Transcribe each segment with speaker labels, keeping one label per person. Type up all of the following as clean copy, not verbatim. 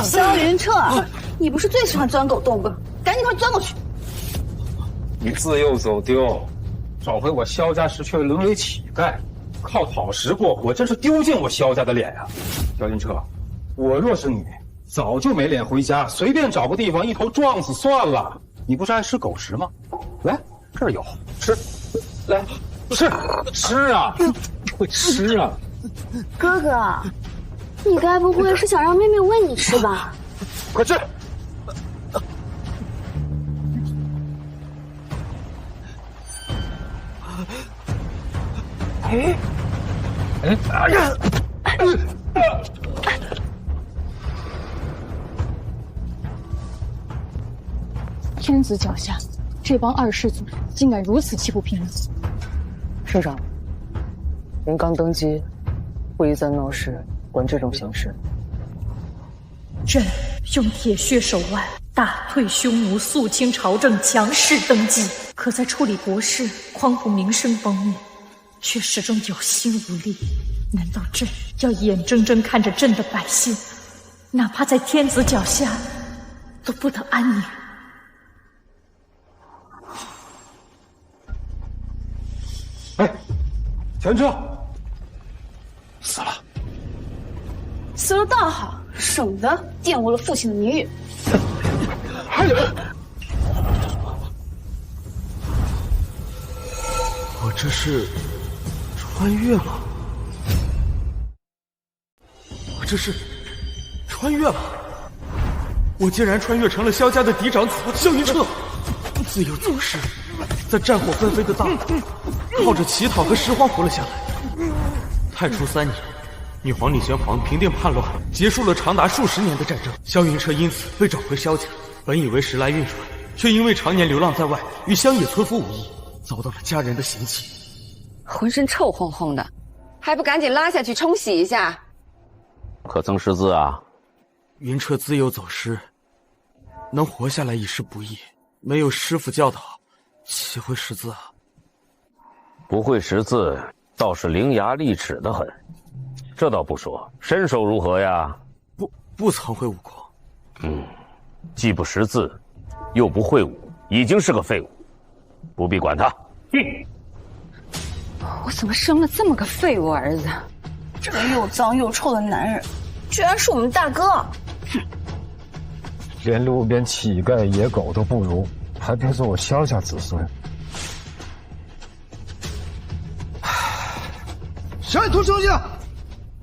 Speaker 1: 萧云彻，你不是最喜欢钻狗洞吗？赶紧快钻过去！
Speaker 2: 你自幼走丢，找回我萧家时却沦为乞丐，靠讨食过活，真是丢尽我萧家的脸呀！萧云彻，我若是你，早就没脸回家，随便找个地方一头撞死算了。你不是爱吃狗食吗？来，这儿有，吃，来，吃啊，快吃啊！
Speaker 1: 哥哥，你该不会是想让妹妹喂你吃吧？
Speaker 2: 快吃！哎呀！
Speaker 3: 天子脚下，这帮二世祖竟敢如此欺负平民！
Speaker 4: 圣上，您刚登基，不宜在闹市管这种闲事。
Speaker 3: 朕用铁血手腕打退匈奴，肃清朝政，强势登基。可在处理国事、匡扶民生方面，却始终有心无力。难道朕要眼睁睁看着朕的百姓，哪怕在天子脚下，都不得安宁？
Speaker 2: 哎，全撤！死了。
Speaker 1: 死了倒好，省得玷污了父亲的名誉。
Speaker 2: 还有，
Speaker 5: 我这是穿越吗？我这是穿越吗？我竟然穿越成了萧家的嫡长子萧云彻，自幼走失，在战火纷飞的大唐，靠着乞讨和拾荒活了下来。太初3年，女皇李玄黄平定叛乱，结束了长达数十年的战争。萧云彻因此被找回萧家，本以为时来运转，却因为常年流浪在外，与乡野村夫无异，遭到了家人的嫌弃。
Speaker 4: 浑身臭烘烘的，还不赶紧拉下去冲洗一下？
Speaker 6: 可曾识字啊？
Speaker 5: 云彻自幼走失，能活下来已是不易，没有师傅教导，岂会识字啊？
Speaker 6: 不会识字，倒是伶牙俐齿的很。这倒不说，身手如何呀？
Speaker 5: 不曾会武功。
Speaker 6: 既不识字，又不会武，已经是个废物，不必管他。
Speaker 4: 我怎么生了这么个废物儿子？
Speaker 1: 这个又脏又臭的男人，居然是我们大哥！
Speaker 2: 连路边乞丐、野狗都不如，还别做我萧家子孙。
Speaker 7: 小野兔休息了。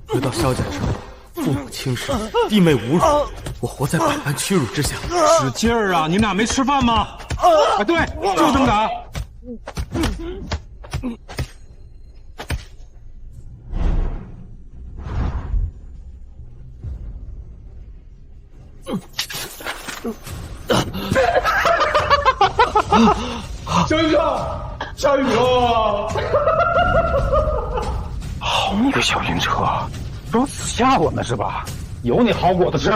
Speaker 5: 回到萧家之后，父母轻视，弟妹侮辱，我活在百般屈辱之下。
Speaker 2: 使劲儿啊！你们俩没吃饭吗？啊，对，就这么打。
Speaker 7: 萧云彻，下雨了！
Speaker 2: 好你个小云彻，装死吓我们是吧？有你好果子吃！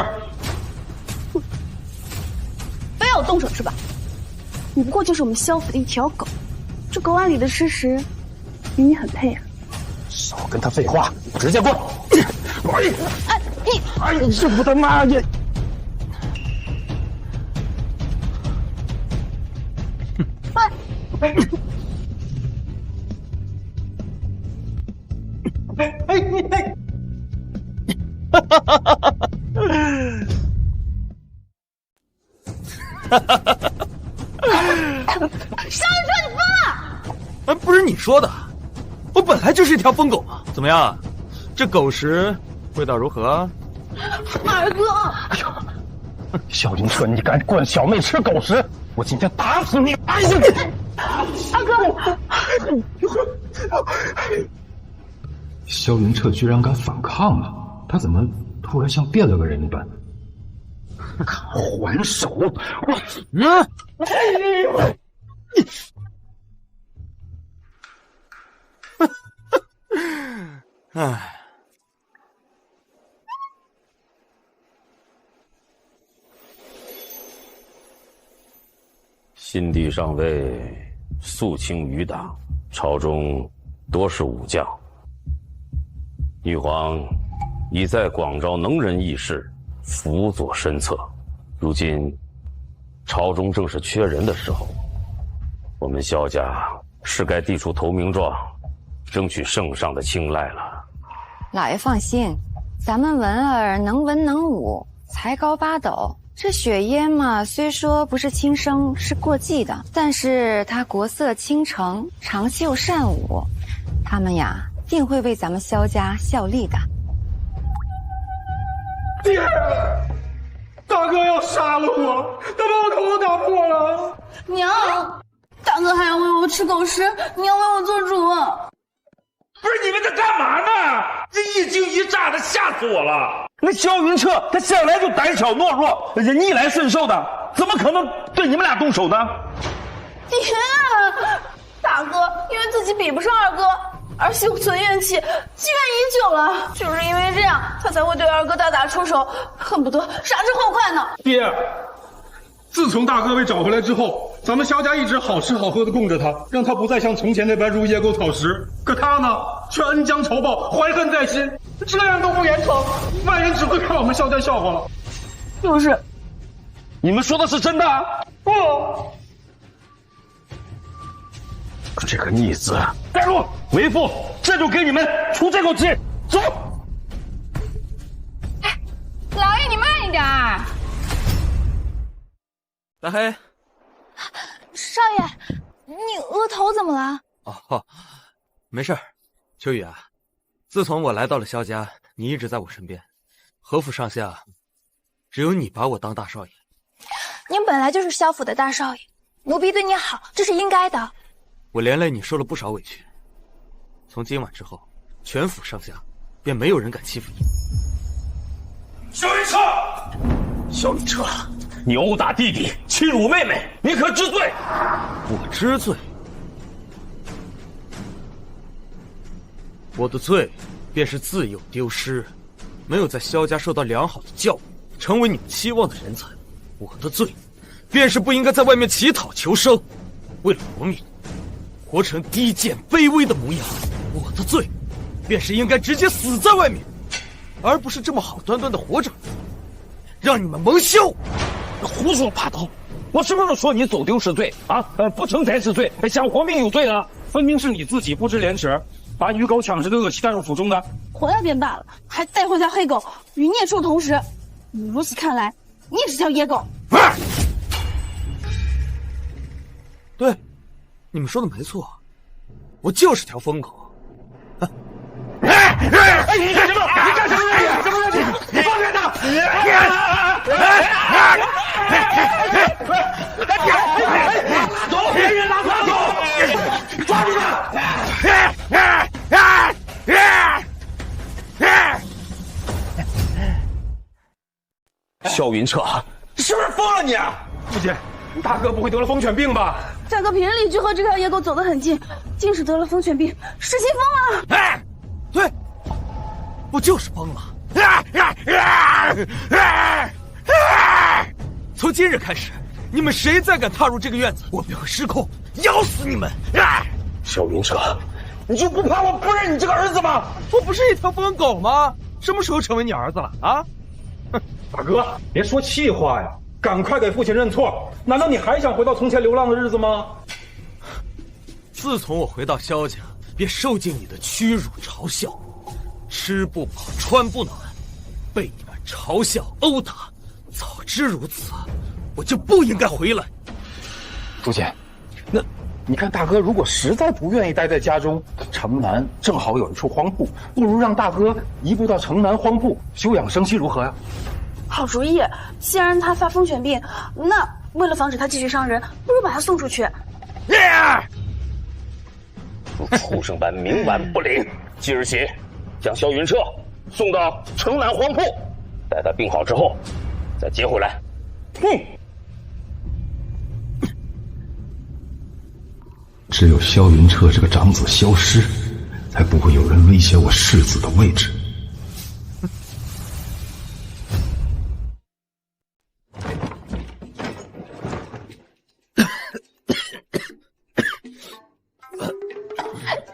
Speaker 1: 非要我动手是吧？你不过就是我们萧府的一条狗，这狗碗里的吃食，与你很配啊！
Speaker 2: 少跟他废话，直接滚！
Speaker 1: 哎，你
Speaker 2: 这不他妈也！
Speaker 1: 萧云彻，你疯了！
Speaker 5: 哎，不是你说的，我本来就是一条疯狗嘛。怎么样，这狗食味道如何？
Speaker 1: 二哥，
Speaker 2: 哎呦，小云彻，你敢惯小妹吃狗食，我今天打死你！哎呀，
Speaker 1: 二哥，
Speaker 2: 萧云彻居然敢反抗了，他怎么突然像变了个人一般？还手！
Speaker 5: 唉，
Speaker 6: 新帝上位，肃清余党，朝中多是武将。女皇已在广招能人异士，辅佐身侧。如今朝中正是缺人的时候，我们萧家是该递出投名状，争取圣上的青睐了。
Speaker 8: 老爷放心，咱们文儿能文能武，才高八斗。这雪烟嘛，虽说不是亲生，是过继的，但是他国色倾城，长袖善舞，他们呀，定会为咱们萧家效力的。
Speaker 7: 爹，大哥要杀了我，他把我头打破了。
Speaker 1: 娘，大哥还要喂我吃狗食，你要为我做主。
Speaker 9: 不是你们在干嘛呢？这一惊一乍的，吓死我了！那萧云彻他向来就胆小懦弱，而且逆来顺受的，怎么可能对你们俩动手呢？
Speaker 1: 爹，大哥因为自己比不上二哥，而心存怨气，积怨已久了。就是因为这样，他才会对二哥大打出手，恨不得杀之后快呢。
Speaker 7: 爹，自从大哥被找回来之后，咱们萧家一直好吃好喝的供着他，让他不再像从前那般入野狗讨食。可他呢，却恩将仇报，怀恨在心，这样都不严惩，外人只会看我们萧家笑话了。
Speaker 1: 就是，
Speaker 9: 你们说的是真的？
Speaker 7: 不，
Speaker 9: 这个逆子，带路，为父这就给你们出这口气。走。
Speaker 8: 哎，老爷你慢一点儿。
Speaker 5: 大黑，
Speaker 1: 少爷，你额头怎么了？
Speaker 5: 哦，没事儿。秋雨啊，自从我来到了萧家，你一直在我身边，何府上下只有你把我当大少爷。
Speaker 1: 您本来就是萧府的大少爷，奴婢对你好，这是应该的。
Speaker 5: 我连累你受了不少委屈，从今晚之后，全府上下便没有人敢欺负你。
Speaker 9: 萧云彻，萧云彻，你殴打弟弟，欺辱妹妹，你可知罪？
Speaker 5: 我知罪。我的罪，便是自幼丢失，没有在萧家受到良好的教育，成为你们期望的人才。我的罪，便是不应该在外面乞讨求生，为了活命，活成低贱卑微的模样。我的罪，便是应该直接死在外面，而不是这么好端端的活着，让你们蒙羞。
Speaker 9: 胡说八道！我什么时候说你走丢是罪啊？不成才是罪，想活命有罪啊！分明是你自己不知廉耻，把鱼狗抢食的恶气带入府中的。
Speaker 1: 活要变罢了，还带回条黑狗与孽畜同食。你如此看来，你也是条野狗。
Speaker 5: 对，你们说的没错，我就是条疯狗。
Speaker 9: 你干什么？你干什么？你放开他！走，别人拿他走，抓住他！萧云彻，是不是疯了你？
Speaker 7: 父亲，大哥不会得了疯犬病吧？
Speaker 1: 大哥平日里就和这条野狗走得很近，竟是得了疯犬病，失心疯了。
Speaker 5: 哎，对，我就是疯了。从今日开始，你们谁再敢踏入这个院子，我便会失控咬死你们！
Speaker 9: 萧云彻，你就不怕我不认你这个儿子吗？
Speaker 5: 我不是一条疯狗吗？什么时候成为你儿子了啊？
Speaker 7: 大哥，别说气话呀，赶快给父亲认错！难道你还想回到从前流浪的日子吗？
Speaker 5: 自从我回到萧家，便受尽你的屈辱嘲笑，吃不饱穿不暖，被你们嘲笑殴打。早知如此，我就不应该回来。
Speaker 2: 父亲，那你看大哥如果实在不愿意待在家中，城南正好有一处荒铺，不如让大哥移步到城南荒铺休养生息，如何呀？
Speaker 1: 好主意！既然他发疯犬病，那为了防止他继续伤人，不如把他送出去。
Speaker 6: 畜生般冥顽不灵！即日起，将萧云彻送到城南荒铺，待他病好之后，再接回来。
Speaker 10: 只有萧云彻这个长子消失，才不会有人威胁我世子的位置。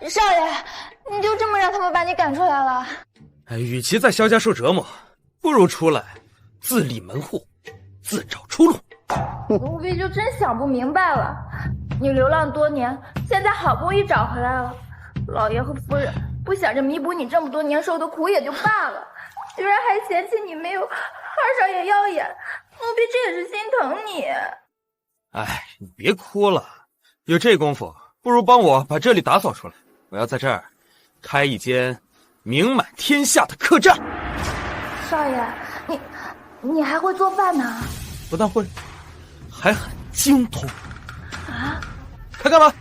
Speaker 1: 少爷，你就这么让他们把你赶出来了？
Speaker 5: 与其在萧家受折磨，不如出来自立门户，自找出路。
Speaker 11: 奴婢就真想不明白了，你流浪多年，现在好不容易找回来了，老爷和夫人不想着弥补你这么多年受的苦也就罢了，居然还嫌弃你没有二少爷耀眼，奴婢这也是心疼你。
Speaker 5: 哎，你别哭了，有这功夫，不如帮我把这里打扫出来。我要在这儿开一间名满天下的客栈。
Speaker 11: 少爷，你还会做饭呢？
Speaker 5: 不但会，还很精通。
Speaker 11: 啊？
Speaker 5: 开干吧！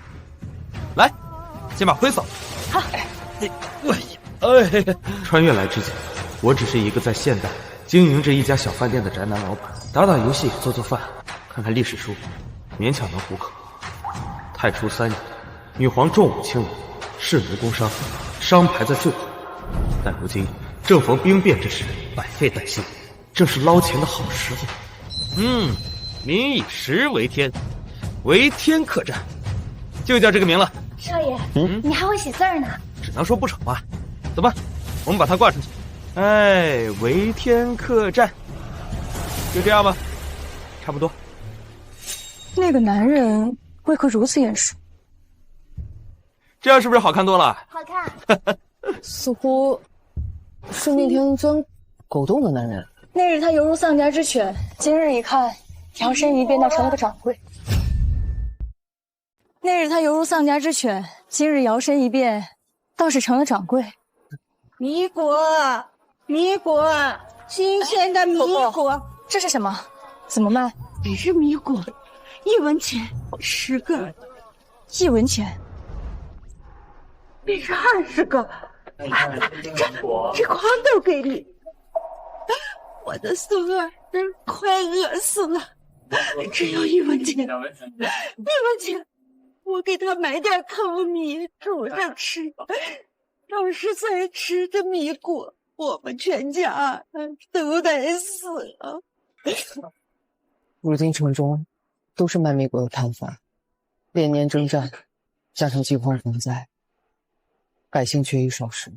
Speaker 5: 来，先把灰扫了。
Speaker 11: 好。
Speaker 5: 穿越来之前，我只是一个在现代经营着一家小饭店的宅男老板，打打游戏，做做饭，看看历史书，勉强能糊口。太初3年，女皇重武轻武，弑奴攻商，商排在最后。但如今正逢兵变之时，百废待兴，正是捞钱的好时候。民以食为天，为天客栈，就叫这个名了。
Speaker 11: 少爷，你还会写字呢？
Speaker 5: 只能说不丑吧。走吧，我们把它挂上去。哎，为天客栈，就这样吧，差不多。
Speaker 3: 那个男人为何如此眼熟？
Speaker 5: 这样是不是好看多了？
Speaker 11: 好看。
Speaker 4: 似乎是那天钻狗洞的男人。
Speaker 3: 那日他犹如丧家之犬，今日一看，摇身一变，倒成了个掌柜。那日他犹如丧家之犬，今日摇身一变，倒是成了掌柜。
Speaker 12: 米果，新鲜的米果。
Speaker 3: 这是什么？怎么卖？
Speaker 12: 只是米果，1文钱10个。
Speaker 3: 1文钱？
Speaker 12: 这是20个。这筐都给你。我的孙儿快饿死了，只有1文钱。1文钱，我给他买点口米煮着吃。要是再吃这米果，我们全家都得死了。
Speaker 4: 如今城中都是卖米果的摊贩，连年征战，加上饥荒洪灾，百姓缺衣少食，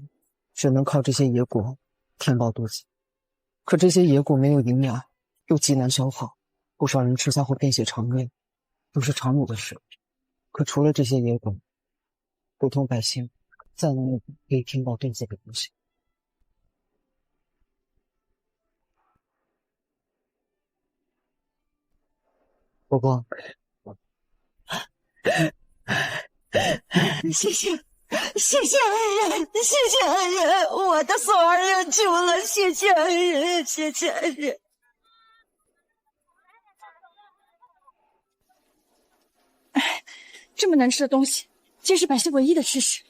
Speaker 4: 只能靠这些野果填饱肚子。可这些野果没有营养，又极难消耗，不少人吃下会变血肠胃，都是常有的事。可除了这些野果，普通百姓再没有可以填饱肚子的东西。伯伯，
Speaker 12: 谢谢恩人，谢谢恩人，我的孙儿有救了，谢谢恩人，谢谢恩人。
Speaker 3: 这么难吃的东西，竟是百姓唯一的吃食。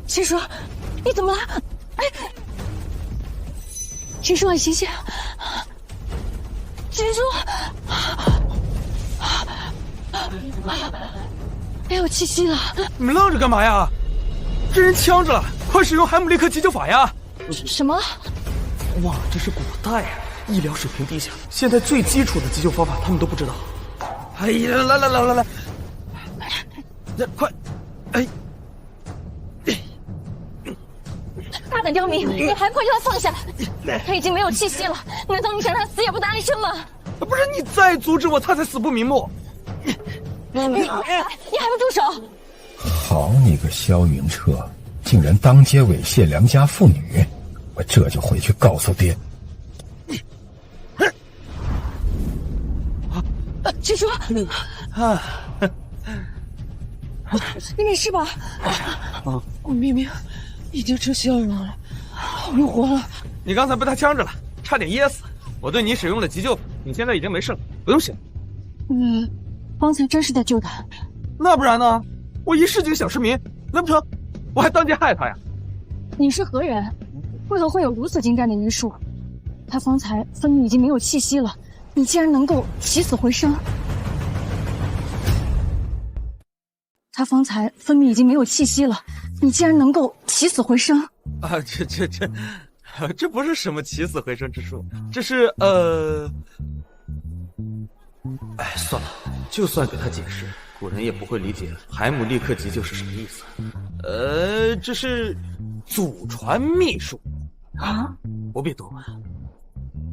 Speaker 3: 秦叔，你怎么了？哎，秦叔，醒醒！秦叔，没有气息了。
Speaker 5: 你们愣着干嘛呀？这人呛着了，快使用海姆立克急救法呀！
Speaker 3: 什么？
Speaker 5: 哇，这是古代呀，医疗水平低下，现在最基础的急救方法他们都不知道。哎呀，来，快！哎。
Speaker 3: 大胆刁民，你还不快将他放下！他已经没有气息了，难道你想他死也不得安生吗？
Speaker 5: 不是，你再阻止我，他才死不瞑目。
Speaker 3: 你还不住手！
Speaker 10: 好你个萧云彻，竟然当街猥亵良家妇女！我这就回去告诉爹。
Speaker 3: 秦叔，你没事吧？
Speaker 4: 我明明已经吃笑容了，我又活了。
Speaker 5: 你刚才被他呛着了，差点噎死。我对你使用了急救，你现在已经没事了，不用醒。
Speaker 3: 方才真是在救他。
Speaker 5: 那不然呢？我一市井小市民，难不成我还当街害他呀？
Speaker 3: 你是何人？为何会有如此精湛的医术？他方才分明已经没有气息了，你竟然能够起死回生！他方才分明已经没有气息了，你竟然能够起死回生！
Speaker 5: 啊，这不是什么起死回生之术，这是哎，算了，就算给他解释，古人也不会理解海姆立克急救是什么意思。这是祖传秘术
Speaker 12: 啊！
Speaker 5: 不必多问。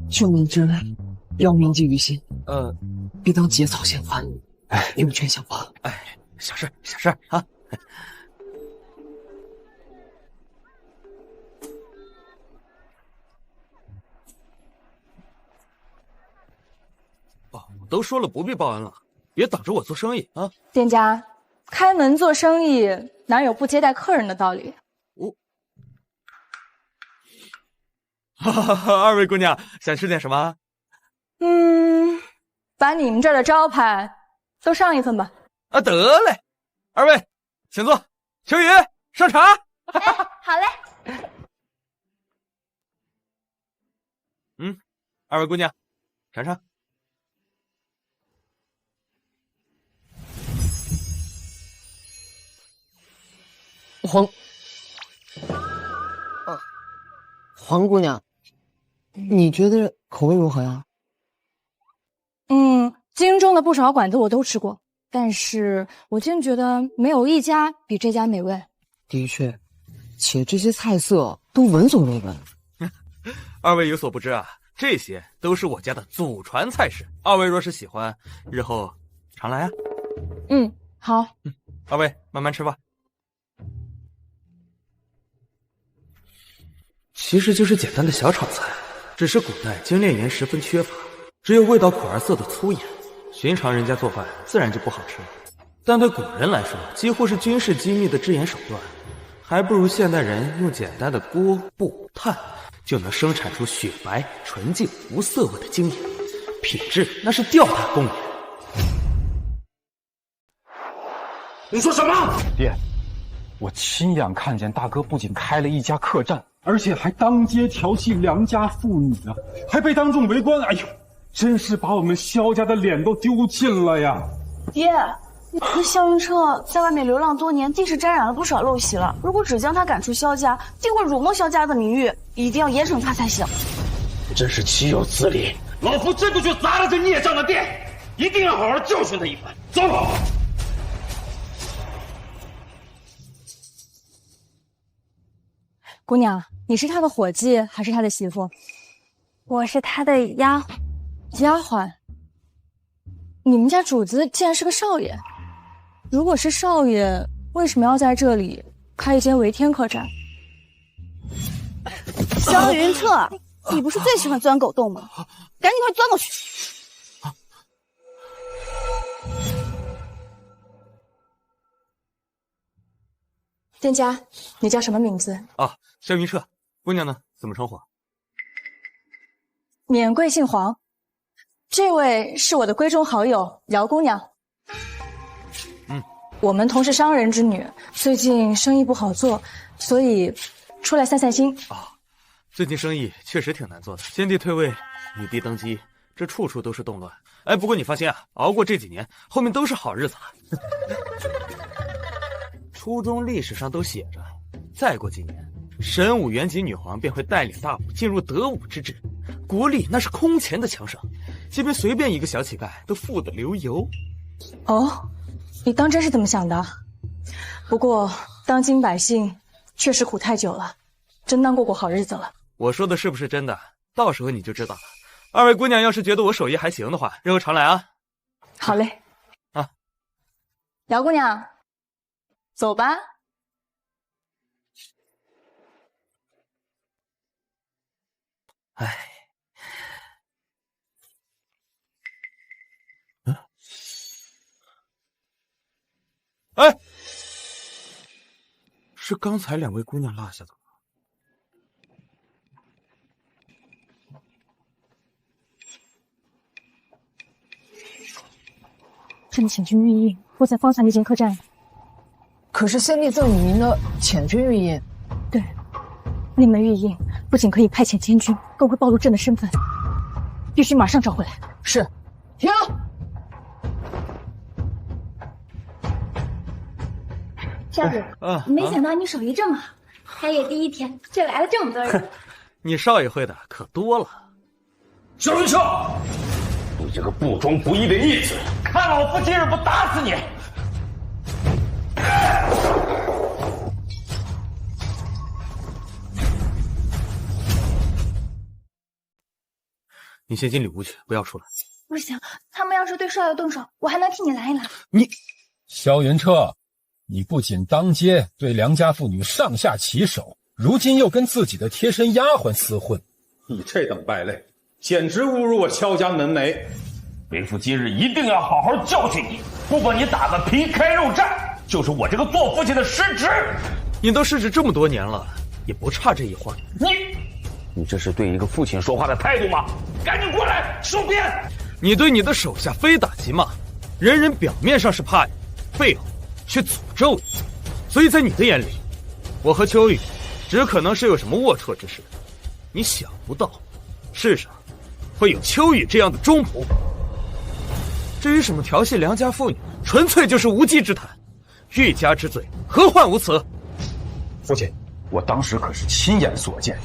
Speaker 4: 救命之恩，要铭记于心。必当结草衔环，永泉相帮。
Speaker 5: 小事小事啊。我都说了不必报恩了，别挡着我做生意啊！
Speaker 11: 店家，开门做生意哪有不接待客人的道理？
Speaker 5: 二位姑娘想吃点什么？
Speaker 11: 把你们这儿的招牌都上一份吧。
Speaker 5: 得嘞，二位请坐。秋雨上茶。
Speaker 11: 好嘞。
Speaker 5: 二位姑娘尝尝。
Speaker 4: 黄姑娘，你觉得口味如何呀？
Speaker 11: 京中的不少馆子我都吃过，但是我竟觉得没有一家比这家美味。
Speaker 4: 的确，且这些菜色都闻所未闻。
Speaker 5: 二位有所不知啊，这些都是我家的祖传菜式。二位若是喜欢，日后常来啊。
Speaker 11: 好。
Speaker 5: 二位慢慢吃吧。其实就是简单的小炒菜，只是古代精炼盐十分缺乏，只有味道苦而涩的粗盐，寻常人家做饭自然就不好吃了。但对古人来说，几乎是军事机密的制盐手段，还不如现代人用简单的锅、布、炭就能生产出雪白、纯净、无涩味的精盐，品质那是吊打公盐。
Speaker 2: 你说什么？爹，我亲眼看见大哥不仅开了一家客栈，而且还当街调戏良家妇女啊，还被当众围观。哎呦，真是把我们萧家的脸都丢尽了呀！
Speaker 1: 爹，那萧云彻在外面流浪多年，定是沾染了不少陋习了。如果只将他赶出萧家，定会辱没萧家的名誉，一定要严惩他才行。
Speaker 9: 真是岂有此理！老夫真不去砸了这孽障的店，一定要好好教训他一番。走！
Speaker 11: 姑娘，你是他的伙计还是他的媳妇？
Speaker 8: 我是他的丫鬟。
Speaker 11: 丫鬟？你们家主子竟然是个少爷？如果是少爷，为什么要在这里开一间维天客栈？
Speaker 1: 萧云彻，你不是最喜欢钻狗洞吗？赶紧快钻过去！
Speaker 11: 店家，你叫什么名字？
Speaker 5: 萧云彻。姑娘呢？怎么称呼？
Speaker 11: 免贵姓黄。这位是我的闺中好友姚姑娘。我们同是商人之女，最近生意不好做，所以出来散散心。
Speaker 5: 最近生意确实挺难做的，先帝退位，女帝登基，这处处都是动乱。不过你放心啊，熬过这几年，后面都是好日子了。初中历史上都写着，再过几年，神武元吉女皇便会带领大武进入德武之治，国力那是空前的强盛，即便随便一个小乞丐都富得流油。
Speaker 11: 你当真是这么想的？不过当今百姓确实苦太久了，真当过好日子了。
Speaker 5: 我说的是不是真的？到时候你就知道了。二位姑娘要是觉得我手艺还行的话，日后常来啊。
Speaker 11: 好嘞。姚姑娘，走吧。
Speaker 5: 是刚才两位姑娘落下的吗？
Speaker 11: 这么遣军御印，我在方才那间客栈。
Speaker 4: 可是先帝赠与您的遣军御印。
Speaker 11: 对，那枚御印不仅可以派遣监军，更会暴露朕的身份，必须马上找回来。
Speaker 4: 是。停！
Speaker 11: 少爷，没想到你手艺这么好，开业第一天就来了这么多人。
Speaker 5: 你少爷会的可多了。
Speaker 9: 萧云彻，你这个不忠不义的逆子，看老夫今日不打死你！
Speaker 5: 你先进里屋去，不要出来。
Speaker 11: 不行，他们要是对少爷动手，我还能替你拦一拦。
Speaker 5: 你，
Speaker 10: 萧云彻，你不仅当街对良家妇女上下其手，如今又跟自己的贴身丫鬟厮混，
Speaker 2: 你这等败类，简直侮辱我萧家门楣！
Speaker 9: 为父今日一定要好好教训你，不把你打得皮开肉绽，就是我这个做父亲的失职。
Speaker 5: 你都失职这么多年了，也不差这一换。
Speaker 6: 你这是对一个父亲说话的态度吗？
Speaker 9: 赶紧过来收鞭！
Speaker 5: 你对你的手下非打即骂，人人表面上是怕你，背后却诅咒你。所以在你的眼里，我和秋雨只可能是有什么龌龊之事。你想不到，世上会有秋雨这样的忠仆。至于什么调戏良家妇女，纯粹就是无稽之谈。欲加之罪，何患无辞？
Speaker 2: 父亲，我当时可是亲眼所见，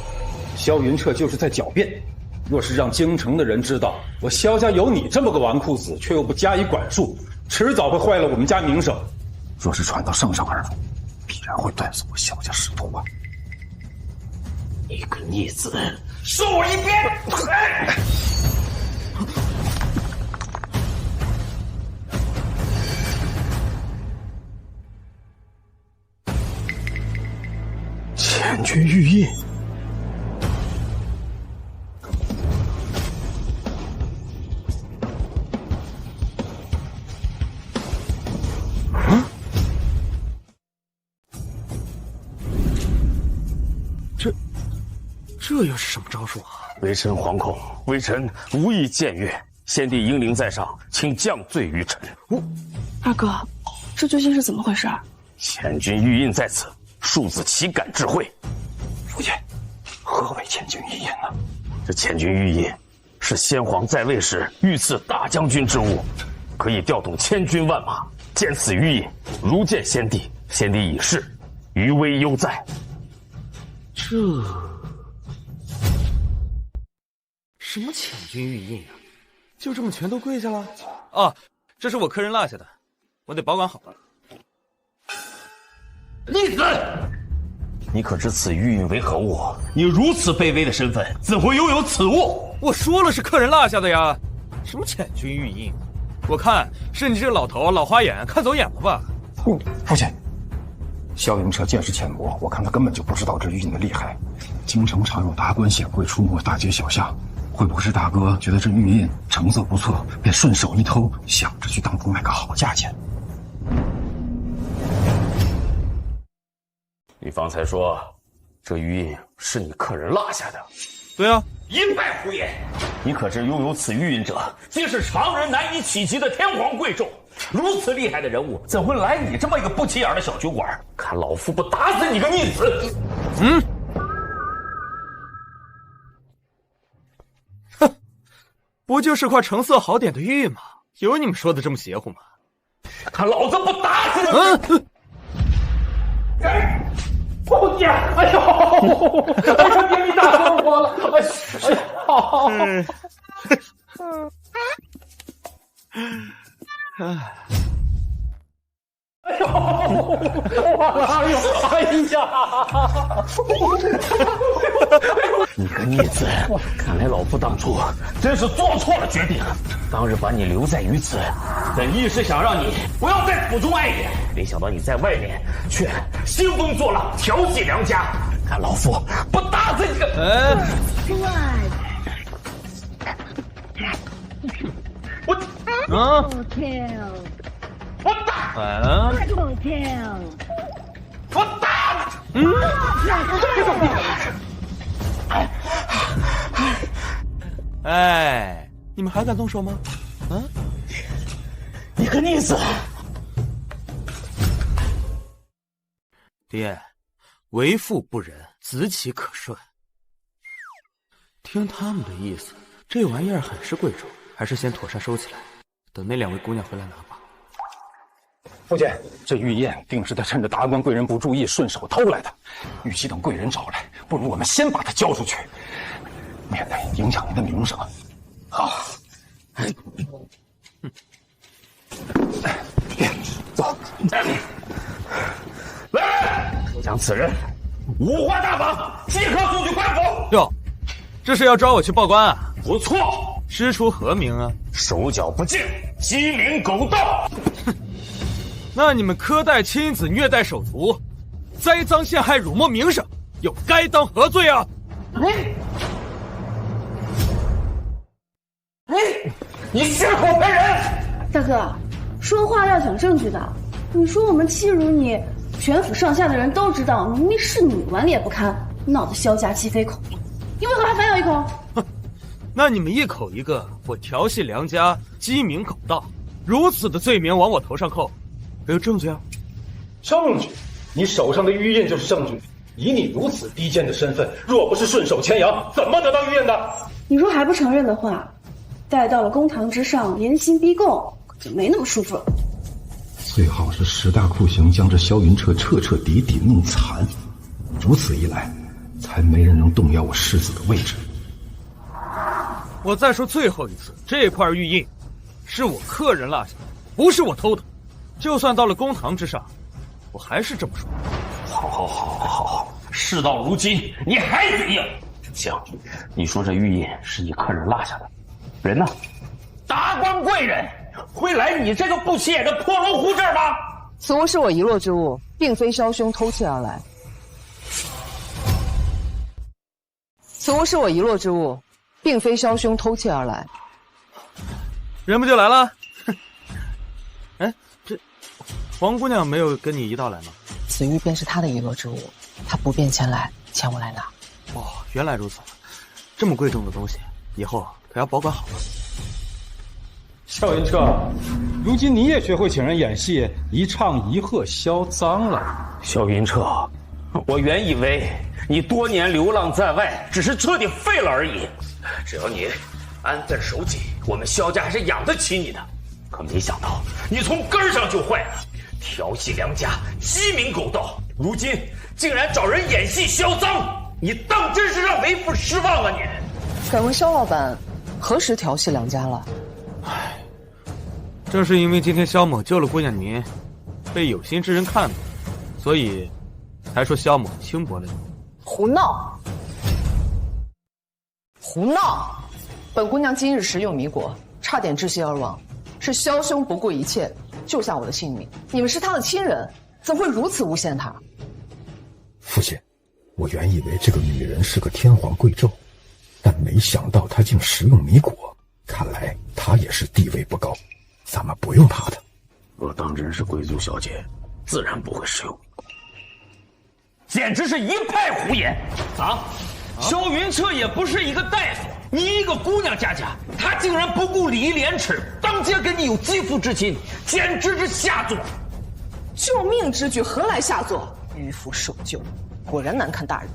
Speaker 2: 萧云彻就是在狡辩。若是让京城的人知道我萧家有你这么个纨绔子，却又不加以管束，迟早会坏了我们家名声。若是传到圣上耳中，必然会断送我萧家仕途啊！
Speaker 9: 你个逆子，收我一鞭！
Speaker 2: 千钧玉印。
Speaker 5: 这又是什么招数啊？
Speaker 6: 微臣惶恐，微臣无意僭越。先帝英灵在上，请降罪于臣。
Speaker 1: 二哥，这究竟是怎么回事？
Speaker 6: 千钧玉印在此，庶子岂敢智慧？
Speaker 2: 父亲，何为千钧玉印呢？
Speaker 6: 这千钧玉印是先皇在位时御赐大将军之物，可以调动千军万马。见此玉印，如见先帝。先帝已逝，余威犹在。
Speaker 5: 什么千钧玉印啊？就这么全都跪下了？啊，这是我客人落下的，我得保管好了。
Speaker 9: 逆子！
Speaker 6: 你可知此玉印为何物？你如此卑微的身份，怎会拥有此物？
Speaker 5: 我说了是客人落下的呀，什么千钧玉印？我看是你这个老头老花眼看走眼了吧？
Speaker 2: 父亲，萧云彻见识浅薄，我看他根本就不知道这玉印的厉害。京城常有达官显贵出没大街小巷，会不会是大哥觉得这玉印成色不错，便顺手一偷，想着去当中卖个好价钱？
Speaker 6: 你方才说这玉印是你客人落下的？
Speaker 5: 对啊，
Speaker 9: 一败胡言！
Speaker 6: 你可知拥有此玉印者，
Speaker 9: 皆是常人难以企及的天皇贵胄。如此厉害的人物，怎会来你这么一个不起眼的小酒馆？看老夫不打死你个逆子！
Speaker 5: 哼，不就是块成色好点的玉吗？有你们说的这么邪乎吗？
Speaker 9: 看老子不打死你！父亲，哎呦，哎呦，爹，你打死我了！哎呦，哎呀！
Speaker 6: 你个逆子，看来老夫当初真是做错了决定。当日把你留在于此，本意是想让你不要在府中碍眼，没想到你在外面却兴风作浪，调戏良家。看老夫不打死你个！我打！我打！
Speaker 5: 哎，你们还敢动手吗？啊！
Speaker 9: 你个逆子！
Speaker 5: 爹，为父不仁，子岂可顺？听他们的意思，这玩意儿很是贵重，还是先妥善收起来，等那两位姑娘回来拿吧。
Speaker 2: 父亲，这玉印定是他趁着达官贵人不注意顺手偷来的。与其等贵人找来，不如我们先把他交出去，免得影响您的名声。好，爹，走。
Speaker 9: 来，将此人五花大绑，即刻送去官府。
Speaker 5: 哟，这是要抓我去报官啊？
Speaker 9: 不错，
Speaker 5: 师出何名啊？
Speaker 9: 手脚不净，鸡鸣狗盗。
Speaker 5: 那你们苛待亲子、虐待手足，栽赃陷害、辱没名声，又该当何罪啊？
Speaker 9: 你血口喷人！
Speaker 1: 大哥，说话要讲证据的。你说我们欺辱你，全府上下的人都知道，明明是你顽劣不堪，闹得萧家鸡飞狗跳，你为何还反咬一口？
Speaker 5: 那你们一口一个我调戏良家、鸡鸣狗盗，如此的罪名往我头上扣，没有证据啊？
Speaker 2: 证据？你手上的玉印就是证据。以你如此低贱的身份，若不是顺手牵羊，怎么得到玉印的？
Speaker 1: 你若还不承认的话，待到了公堂之上，严刑逼供，可就没那么舒服了。
Speaker 13: 最好是10大酷刑将这萧云彻彻彻底底弄残，如此一来，才没人能动摇我世子的位置。
Speaker 5: 我再说最后一次，这块玉印是我客人落下的，不是我偷的。就算到了公堂之上，我还是这么说。
Speaker 9: 好，事到如今，你还嘴硬。行，你说这玉印是你客人落下的，人呢？达官贵人会来你这个不起眼的破龙湖这儿吗？
Speaker 4: 此物是我遗落之物，并非萧兄偷窃而来。此物是我遗落之物，并非萧兄偷窃而来。
Speaker 5: 人不就来了？哎，这王姑娘没有跟你一道来吗？
Speaker 4: 此玉便是她的遗落之物，她不便前来，请我来拿。
Speaker 5: 哦，原来如此，这么贵重的东西，以后可要保管好了。
Speaker 2: 萧云彻，如今你也学会请人演戏，一唱一和销赃了。
Speaker 9: 萧云彻，我原以为你多年流浪在外，只是彻底废了而已。只要你安分守己，我们萧家还是养得起你的。可没想到你从根上就坏了，调戏良家，鸡鸣狗盗，如今竟然找人演戏销赃，你当真是让为父失望啊你！
Speaker 4: 敢问萧老板，何时调戏良家了？
Speaker 5: 唉，正是因为今天萧某救了姑娘您，被有心之人看到，所以才说萧某轻薄了你。
Speaker 4: 胡闹！胡闹！本姑娘今日食用米果，差点窒息而亡，是萧兄不顾一切救下我的性命。你们是他的亲人，怎会如此诬陷他？
Speaker 10: 父亲，我原以为这个女人是个天皇贵胄，但没想到她竟食用米果，看来她也是地位不高，咱们不用怕她。
Speaker 6: 若当真是贵族小姐，自然不会食用。
Speaker 9: 简直是一派胡言！萧云彻也不是一个大夫，你一个姑娘家家，他竟然不顾礼义廉耻，当街跟你有肌肤之亲，简直是下作！
Speaker 4: 救命之举何来下作？迂腐守旧，果然难看大人。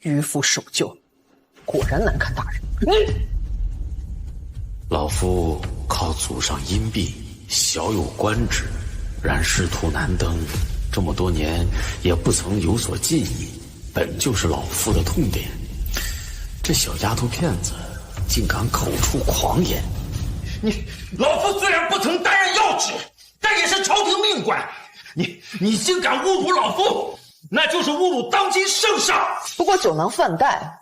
Speaker 4: 迂腐守旧，果然难看大人。
Speaker 6: 老夫靠祖上荫庇，小有官职，然仕途难登，这么多年也不曾有所进益，本就是老夫的痛点。这小丫头片子竟敢口出狂言！
Speaker 9: 老夫虽然不曾担任要职，但也是朝廷命官。你竟敢侮辱老夫，那就是侮辱当今圣上。
Speaker 4: 不过酒囊饭袋，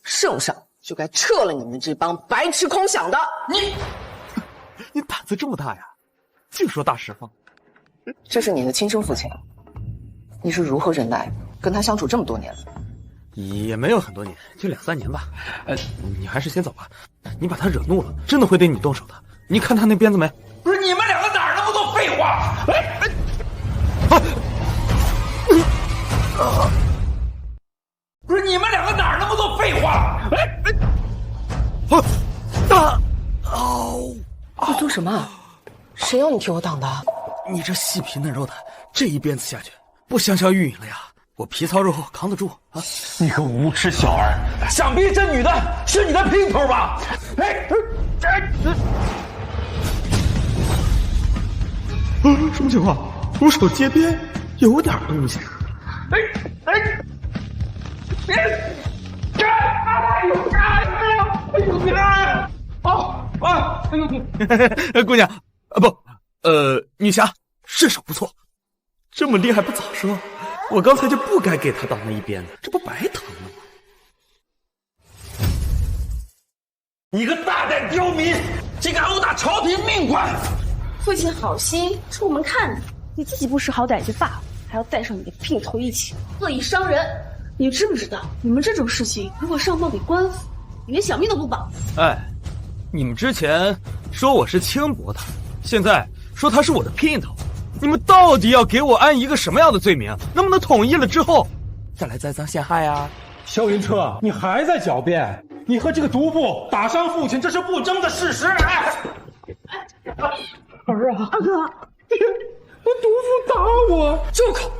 Speaker 4: 圣上就该撤了你们这帮白痴空想的。
Speaker 5: 你胆子这么大呀，净说大实话。
Speaker 4: 这是你的亲生父亲，你是如何忍耐跟他相处这么多年了？
Speaker 5: 也没有很多年，就2、3年吧。你还是先走吧，你把他惹怒了，真的会对你动手的。你看他那鞭子没？
Speaker 9: 不是你们两个哪儿那么多废话？不是你们两个哪儿那么多废话？
Speaker 4: 你做什么？谁要你替我挡的？
Speaker 5: 你这细皮嫩肉的，这一鞭子下去，不香消玉殒了呀！我皮糙肉厚，扛得住啊！
Speaker 9: 你个无耻小儿，想必这女的是你的姘头吧？
Speaker 5: 什么情况？如手接鞭，有点东西。姑娘，不，女侠，身手不错，这么厉害不早说，我刚才就不该给他倒那一鞭子，这不白疼了吗？
Speaker 9: 你个大胆刁民，竟敢殴打朝廷命官！
Speaker 1: 父亲好心出门看你，自己不识好歹就罢了，还要带上你的姘头一起，恶意伤人。你知不知道，你们这种事情如果上报给官府，你连小命都不保。
Speaker 5: 哎，你们之前说我是轻薄他，现在说他是我的姘头，你们到底要给我安一个什么样的罪名？能不能统一了之后再来栽赃陷害啊？
Speaker 2: 萧云彻，你还在狡辩？你和这个毒妇打伤父亲，这是不争的事实。儿啊，
Speaker 12: 二哥，
Speaker 2: 我毒妇打我！
Speaker 4: 住口！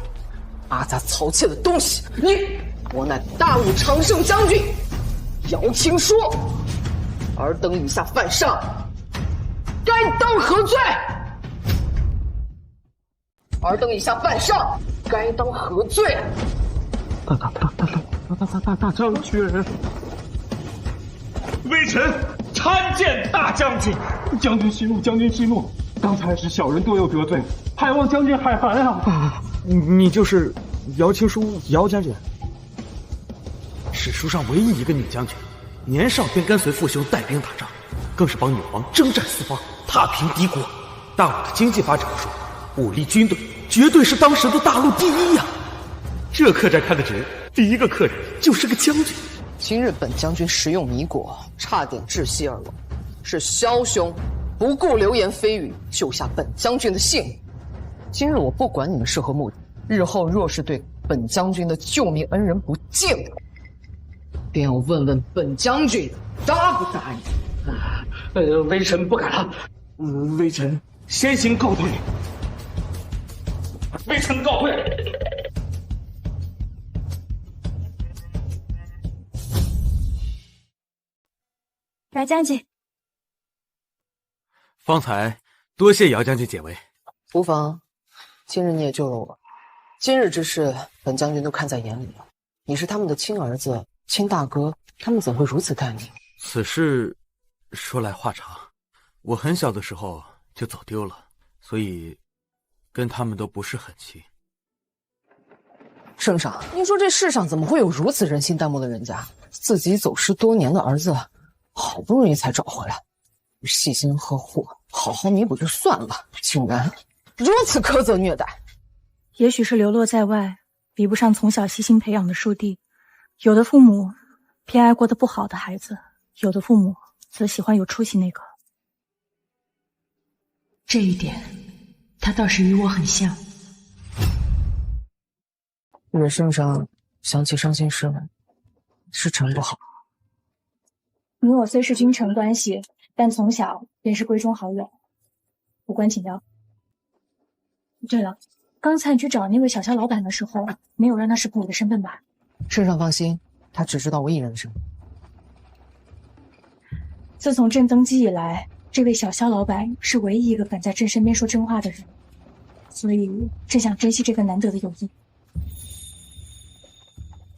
Speaker 4: 阿杂曹妾的东西！我乃大武长胜将军姚青书，尔等以下犯上，该当何罪？尔等以下犯上，该当何罪？
Speaker 7: 大将军，微臣参见大将军。将军息怒，将军息怒。刚才是小人多有得罪，还望将军海涵啊！
Speaker 5: 你就是姚青书姚将军，史书上唯一一个女将军，年少便跟随父兄带兵打仗，更是帮女皇征战四方，踏平敌国。大武的经济发展不说，武力军队绝对是当时的大陆第一呀！这客栈开的值，第一个客人就是个将军。
Speaker 4: 今日本将军食用米果，差点窒息而亡，是萧兄不顾流言蜚语救下本将军的性命。今日我不管你们是何目的，日后若是对本将军的救命恩人不敬，便要问问本将军答不答应。
Speaker 7: 微臣不敢了，微臣先行告退。微臣告退。
Speaker 11: 姚将军，
Speaker 5: 方才多谢姚将军解围。
Speaker 4: 无妨，今日你也救了我，今日之事本将军都看在眼里了。你是他们的亲儿子、亲大哥，他们怎会如此待你？
Speaker 5: 此事说来话长，我很小的时候就走丢了，所以跟他们都不是很亲。
Speaker 4: 圣上，你说这世上怎么会有如此人心淡漠的人家？自己走失多年的儿子，好不容易才找回来，细心呵护，好好弥补就算了，竟然如此苛责虐待。
Speaker 3: 也许是流落在外，比不上从小悉心培养的叔弟。有的父母偏爱过得不好的孩子，有的父母则喜欢有出息那个。
Speaker 14: 这一点，他倒是与我很像。
Speaker 4: 惹圣上想起伤心事来，是臣不好。
Speaker 3: 你我虽是君臣关系，但从小便是闺中好友。无关紧要。对了，刚才你去找那位小肖老板的时候，没有让他识破你的身份吧？
Speaker 4: 圣上放心，他只知道我一人的身份。
Speaker 3: 自从朕登基以来，这位小肖老板是唯一一个敢在朕身边说真话的人，所以朕想珍惜这份难得的友谊。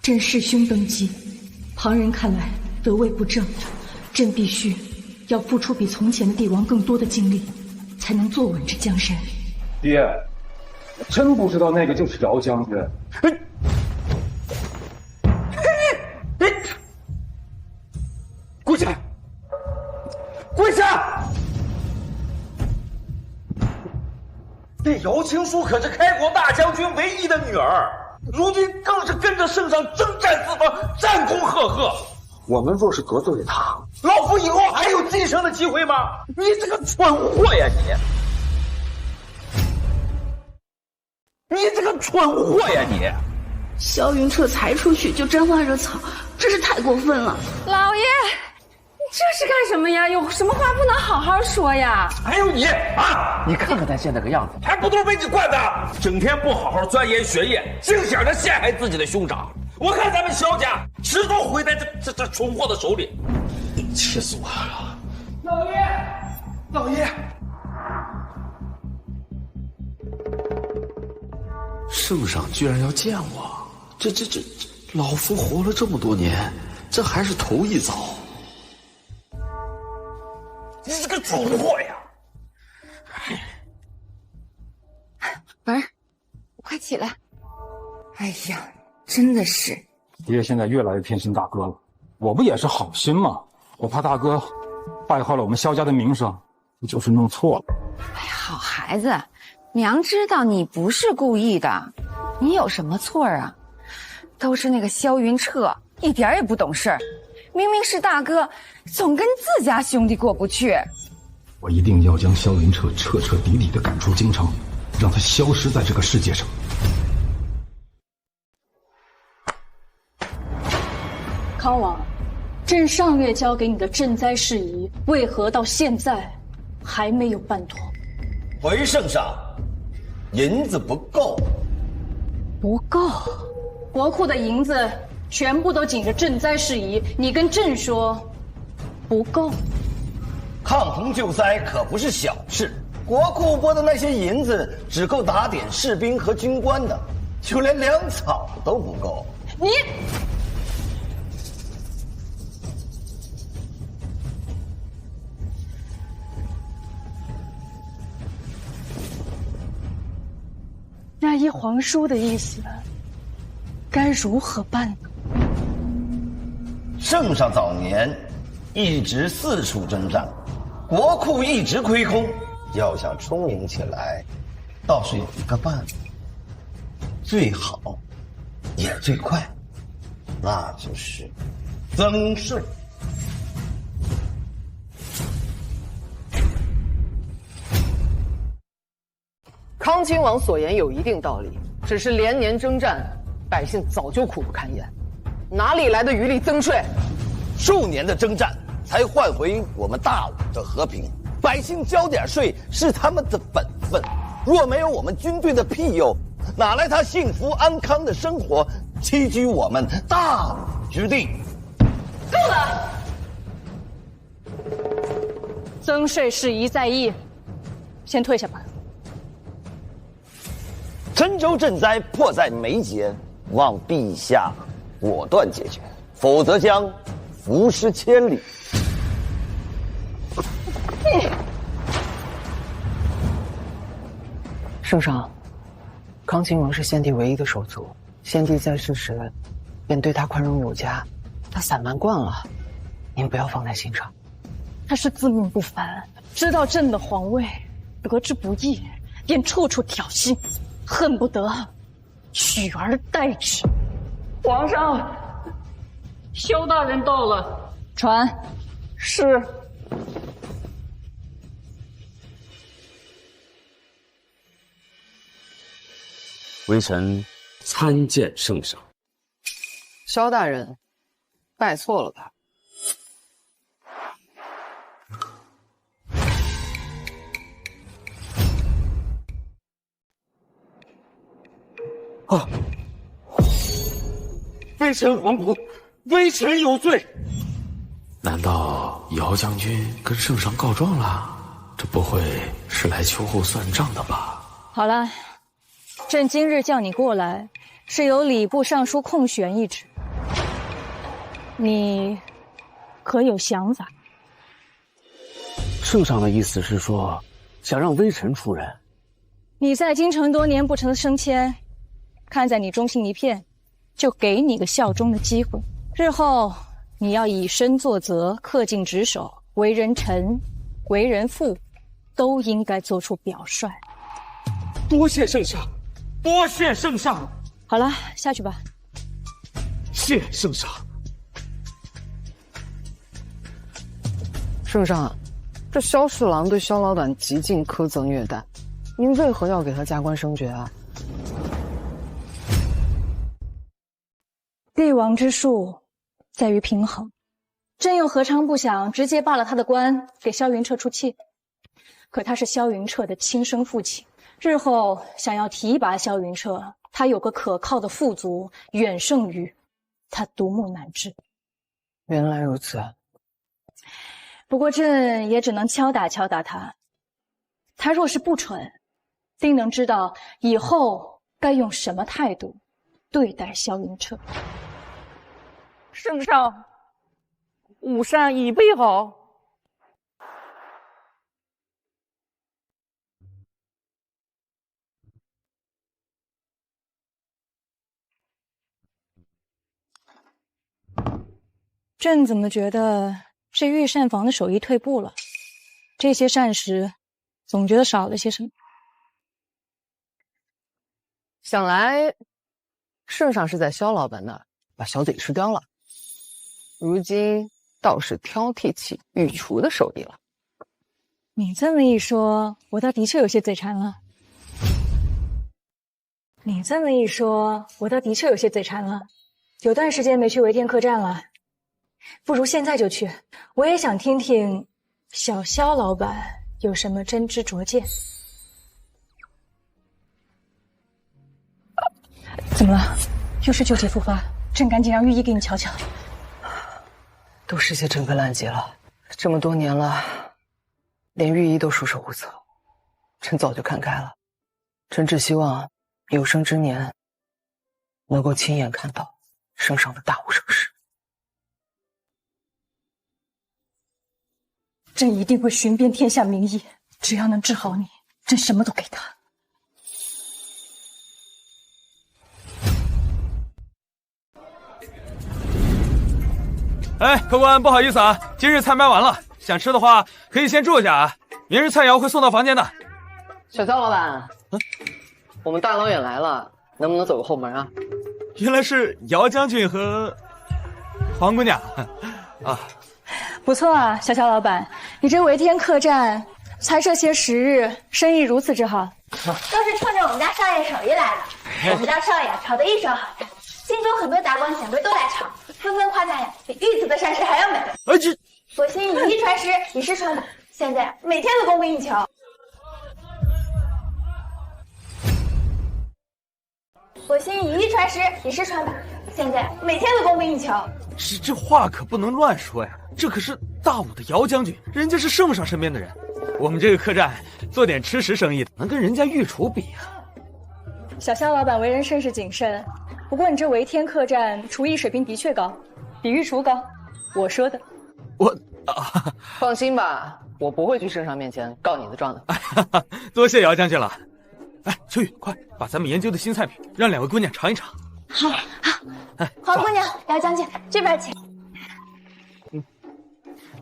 Speaker 14: 朕弑兄登基，旁人看来得位不正，朕必须要付出比从前的帝王更多的精力，才能坐稳这江山。
Speaker 2: 爹，我真不知道那个就是姚将军。
Speaker 9: 跪下！跪下！这姚青书可是开国大将军唯一的女儿，如今更是跟着圣上征战四方，战功赫赫。我们若是得罪了他，老夫以后还有晋升的机会吗？你这个蠢货呀你这个蠢货呀你！
Speaker 1: 萧云彻才出去就沾花惹草，真是太过分了。
Speaker 8: 老爷，你这是干什么呀？有什么话不能好好说呀？
Speaker 9: 还有你啊！你看看他现在个样子，还不都是被你惯的？整天不好好钻研学业，净想着陷害自己的兄长。我看咱们萧家迟早毁在这蠢货的手里，气死我了！老爷，老爷，
Speaker 15: 圣上居然要见我，这，老夫活了这么多年，这还是头一遭。
Speaker 9: 你这个蠢货呀！
Speaker 8: 哎呀，真的是。
Speaker 2: 爹现在越来越偏心大哥了，我不也是好心吗？我怕大哥败坏了我们萧家的名声，不就是弄错了。
Speaker 8: 哎呀，好孩子，娘知道你不是故意的，你有什么错啊？都是那个萧云彻一点也不懂事儿，明明是大哥，总跟自家兄弟过不去。
Speaker 13: 我一定要将萧云彻彻彻底底的赶出京城，让他消失在这个世界上。
Speaker 14: 康王，朕上月交给你的赈灾事宜，为何到现在还没有办妥？
Speaker 16: 回圣上，银子不够。
Speaker 14: 不够？国库的银子全部都紧着赈灾事宜，你跟朕说不够？
Speaker 16: 抗洪救灾可不是小事，国库拨的那些银子只够打点士兵和军官的，就连粮草都不够。
Speaker 14: 你。那依皇叔的意思，该如何办呢？
Speaker 16: 圣上早年一直四处征战，国库一直亏空，要想充盈起来，倒是有一个办法，最好也最快，那就是增税。
Speaker 4: 康亲王所言有一定道理，只是连年征战，百姓早就苦不堪言，哪里来的余力增税？
Speaker 16: 数年的征战才换回我们大武的和平，百姓交点税是他们的本分。若没有我们军队的庇佑，哪来他幸福安康的生活，栖居我们大武之地？
Speaker 14: 够了！增税事宜在议，先退下吧。
Speaker 16: 郴州赈灾迫在眉睫，望陛下果断解决，否则将浮尸千里。
Speaker 4: 圣上，康亲王是先帝唯一的手足，先帝在世时便对他宽容有加，他散漫惯了，您不要放在心上。
Speaker 14: 他是自命不凡，知道朕的皇位得之不易，便处处挑衅，恨不得取而代之。
Speaker 3: 皇上，萧大人到了。
Speaker 14: 传。
Speaker 3: 是。
Speaker 6: 微臣参见圣上。
Speaker 4: 萧大人，拜错了吧？
Speaker 9: 啊！微臣皇仆，微臣有罪。
Speaker 15: 难道姚将军跟圣上告状了？这不会是来秋后算账的吧？
Speaker 14: 好了，朕今日叫你过来，是有礼部尚书空选一职，你可有想法？
Speaker 9: 圣上的意思是说，想让微臣出任。
Speaker 14: 你在京城多年不成升迁，看在你忠心一片，就给你个效忠的机会。日后你要以身作则，恪尽职守，为人臣、为人父，都应该做出表率。
Speaker 9: 多谢圣上，多谢圣上。
Speaker 14: 好了，下去吧。
Speaker 9: 谢圣上。
Speaker 4: 圣上，这萧侍郎对萧老短极尽苛责虐待，您为何要给他加官升爵啊？
Speaker 14: 帝王之术在于平衡，朕又何尝不想直接罢了他的官，给萧云彻出气？可他是萧云彻的亲生父亲，日后想要提拔萧云彻，他有个可靠的副卒，远胜于他独木难支。
Speaker 4: 原来如此。
Speaker 14: 不过朕也只能敲打敲打他，他若是不蠢，定能知道以后该用什么态度对待萧云彻。
Speaker 3: 圣上，午膳已备好。
Speaker 14: 朕怎么觉得这御膳房的手艺退步了？这些膳食总觉得少了些什么。
Speaker 4: 想来，圣上是在萧老板那儿把小嘴吃刁了，如今倒是挑剔起御厨的手艺了。
Speaker 14: 你这么一说，我倒的确有些嘴馋了。有段时间没去维天客栈了，不如现在就去。我也想听听小萧老板有什么真知灼见。怎么了？又是旧疾复发？朕赶紧让御医给你瞧瞧。
Speaker 4: 都是些陈笨烂疾了，这么多年了，连御医都束手无策。臣早就看开了，臣只希望有生之年能够亲眼看到圣上的大武盛世。
Speaker 14: 朕一定会寻遍天下名医，只要能治好你，朕什么都给他。
Speaker 5: 哎，客官，不好意思啊，今日菜卖完了，想吃的话可以先住下啊，明日菜肴会送到房间的。
Speaker 4: 小萧老板，我们大老远来了，能不能走个后门啊？
Speaker 5: 原来是姚将军和黄姑娘啊。
Speaker 14: 不错啊，小萧老板，你这维天客栈才这些时日，生意如此之好，
Speaker 11: 都是冲着我们家少爷手艺来的。我们家少爷炒的一手好菜，新州很多达官显贵都来尝，纷纷夸赞呀，比御赐的膳食还要美味。所幸以一传十，以十传百，现在每天都供不应求。所幸以一传十，以十传百，现在每天都供不应求。
Speaker 5: 这话可不能乱说呀，这可是大武的姚将军，人家是圣上身边的人。我们这个客栈做点吃食生意的，能跟人家御厨比啊？
Speaker 14: 小萧老板为人甚是谨慎，不过你这维天客栈厨艺水平的确高，比御厨高。我说的。
Speaker 4: 放心吧，我不会去圣上面前告你的状的。
Speaker 5: 多谢姚将军了。哎，秋雨，快把咱们研究的新菜品让两位姑娘尝一尝。
Speaker 11: 好，
Speaker 5: 哎，
Speaker 11: 黄姑娘、姚将军这边请。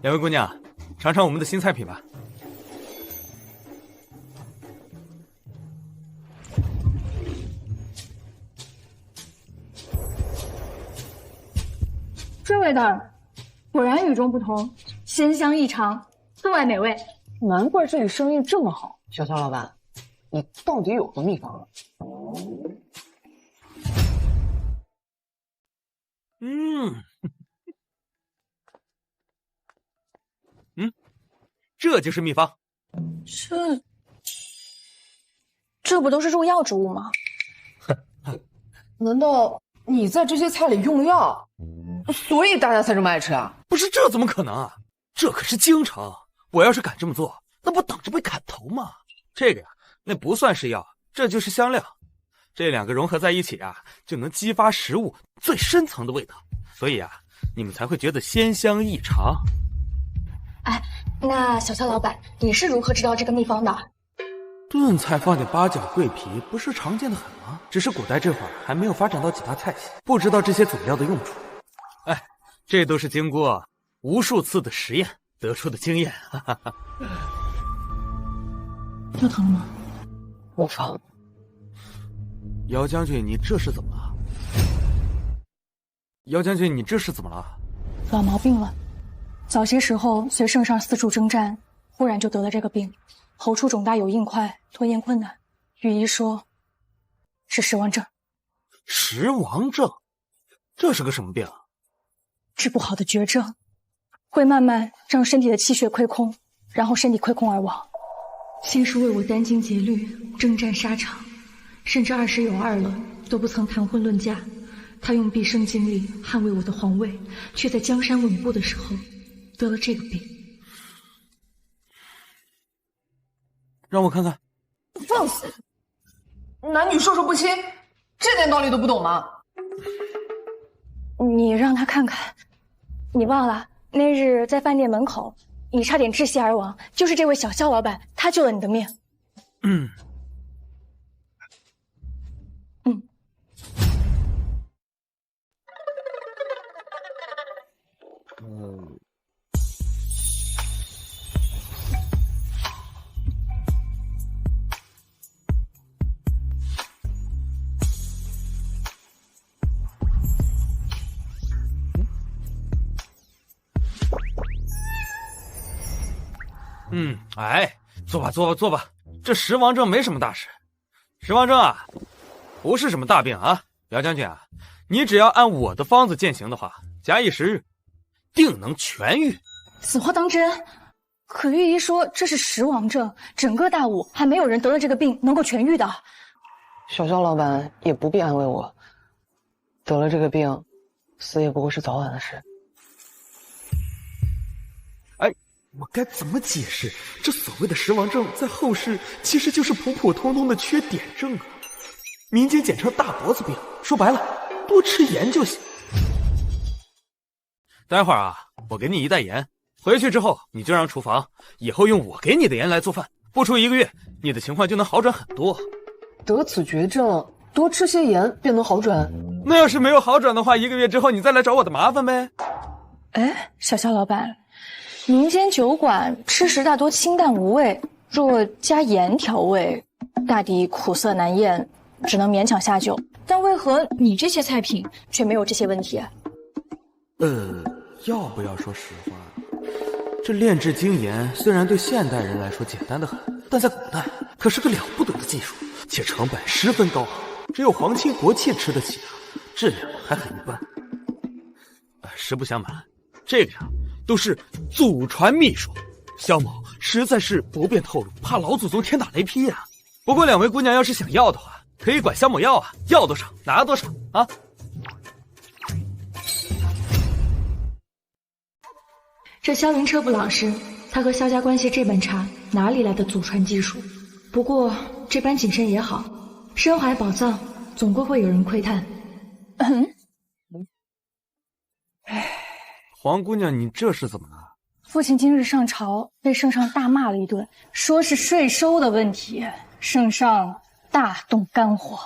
Speaker 5: 两位姑娘，尝尝我们的新菜品吧。
Speaker 14: 这味道果然与众不同，鲜香异常，分外美味。
Speaker 4: 难怪这里生意这么好。小萧老板，你到底有何秘方？
Speaker 5: 这就是秘方。
Speaker 14: 这不都是入药之物吗？
Speaker 4: 难道你在这些菜里用了药，所以大家才这么爱吃啊？
Speaker 5: 不是，这怎么可能啊？这可是京城，我要是敢这么做，那不等着被砍头吗？这个呀，那不算是药，这就是香料。这两个融合在一起啊，就能激发食物最深层的味道，所以啊，你们才会觉得鲜香异常。
Speaker 14: 哎，那小萧老板，你是如何知道这个秘方的？
Speaker 5: 炖菜放点八角、桂皮，不是常见的很吗？只是古代这会儿还没有发展到几大菜系，不知道这些佐料的用处。哎，这都是经过无数次的实验得出的经验。
Speaker 14: 又疼了吗？
Speaker 4: 不疼。
Speaker 5: 姚将军，你这是怎么了？姚将军，你这是怎么了？
Speaker 14: 老毛病了。早些时候随圣上四处征战，忽然就得了这个病，喉处肿大有硬块，吞咽困难。御医说是食王症。
Speaker 5: 食王症？这是个什么病？
Speaker 14: 治不好的绝症，会慢慢让身体的气血亏空，然后身体亏空而亡。先是为我殚精竭虑，征战沙场，甚至20有2了都不曾谈婚论嫁。他用毕生精力捍卫我的皇位，却在江山稳步的时候得了这个病。
Speaker 5: 让我看看。
Speaker 4: 放肆！男女授受不亲，这点道理都不懂吗？
Speaker 14: 你让他看看，你忘了那日在饭店门口，你差点窒息而亡，就是这位小萧老板，他救了你的命。
Speaker 5: 哎，坐吧，坐吧，坐吧。这食王症没什么大事。食王症啊，不是什么大病啊。姚将军啊，你只要按我的方子践行的话，假以时日，定能痊愈。
Speaker 14: 此话当真？可御医说这是食王症，整个大武还没有人得了这个病能够痊愈的。
Speaker 4: 小肖老板也不必安慰我，得了这个病，死也不过是早晚的事。
Speaker 5: 哎，我该怎么解释这所谓的食王症，在后世其实就是普普通通的缺碘症啊，民间简称大脖子病。说白了，多吃盐就行。待会儿啊，我给你一袋盐，回去之后你就让厨房以后用我给你的盐来做饭，不出1个月，你的情况就能好转很多。
Speaker 4: 得此绝症，多吃些盐便能好转？
Speaker 5: 那要是没有好转的话，1个月之后你再来找我的麻烦呗。
Speaker 14: 哎，小肖老板，民间酒馆吃食大多清淡无味，若加盐调味，大抵苦涩难咽，只能勉强下酒。但为何你这些菜品却没有这些问题？
Speaker 5: 要不要说实话？这炼制精盐虽然对现代人来说简单的很，但在古代可是个了不得的技术，且成本十分高昂，只有皇亲国戚吃得起啊，质量还很一般。实不相瞒，这个呀都是祖传秘术，萧某实在是不便透露，怕老祖宗天打雷劈啊。不过2位姑娘要是想要的话，可以管萧某要啊，要多少拿多少啊。
Speaker 14: 这萧云彻不老实，他和萧家关系这般差，哪里来的祖传技术？不过这般谨慎也好，身怀宝藏，总归会有人窥探。
Speaker 5: 黄姑娘，你这是怎么了？
Speaker 14: 父亲今日上朝，被圣上大骂了一顿，说是税收的问题，圣上大动肝火。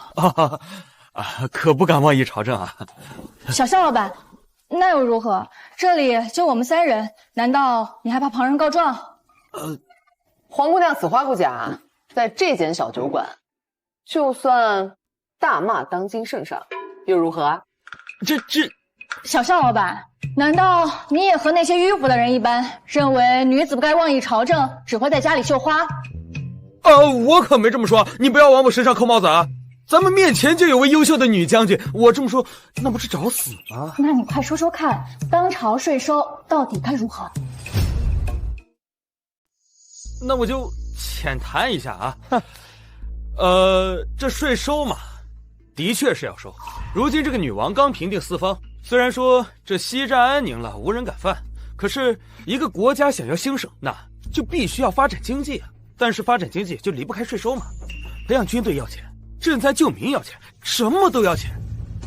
Speaker 5: 可不敢妄议朝政啊。
Speaker 14: 小萧老板，那又如何？这里就我们3人，难道你还怕旁人告状？
Speaker 4: 黄姑娘此话不假，在这间小酒馆，就算大骂当今圣上，又如何啊？
Speaker 14: 小萧老板，难道你也和那些迂腐的人一般，认为女子不该妄议朝政，只会在家里绣花？
Speaker 5: 我可没这么说，你不要往我身上扣帽子啊！咱们面前就有位优秀的女将军，我这么说，那不是找死吗？
Speaker 14: 那你快说说看，当朝税收到底该如何？
Speaker 5: 那我就浅谈一下啊。这税收嘛，的确是要收。如今这个女王刚平定四方，虽然说这西站安宁了，无人敢犯，可是一个国家想要兴盛，那就必须要发展经济啊。但是发展经济就离不开税收嘛，培养军队要钱，赈灾救民要钱，什么都要钱。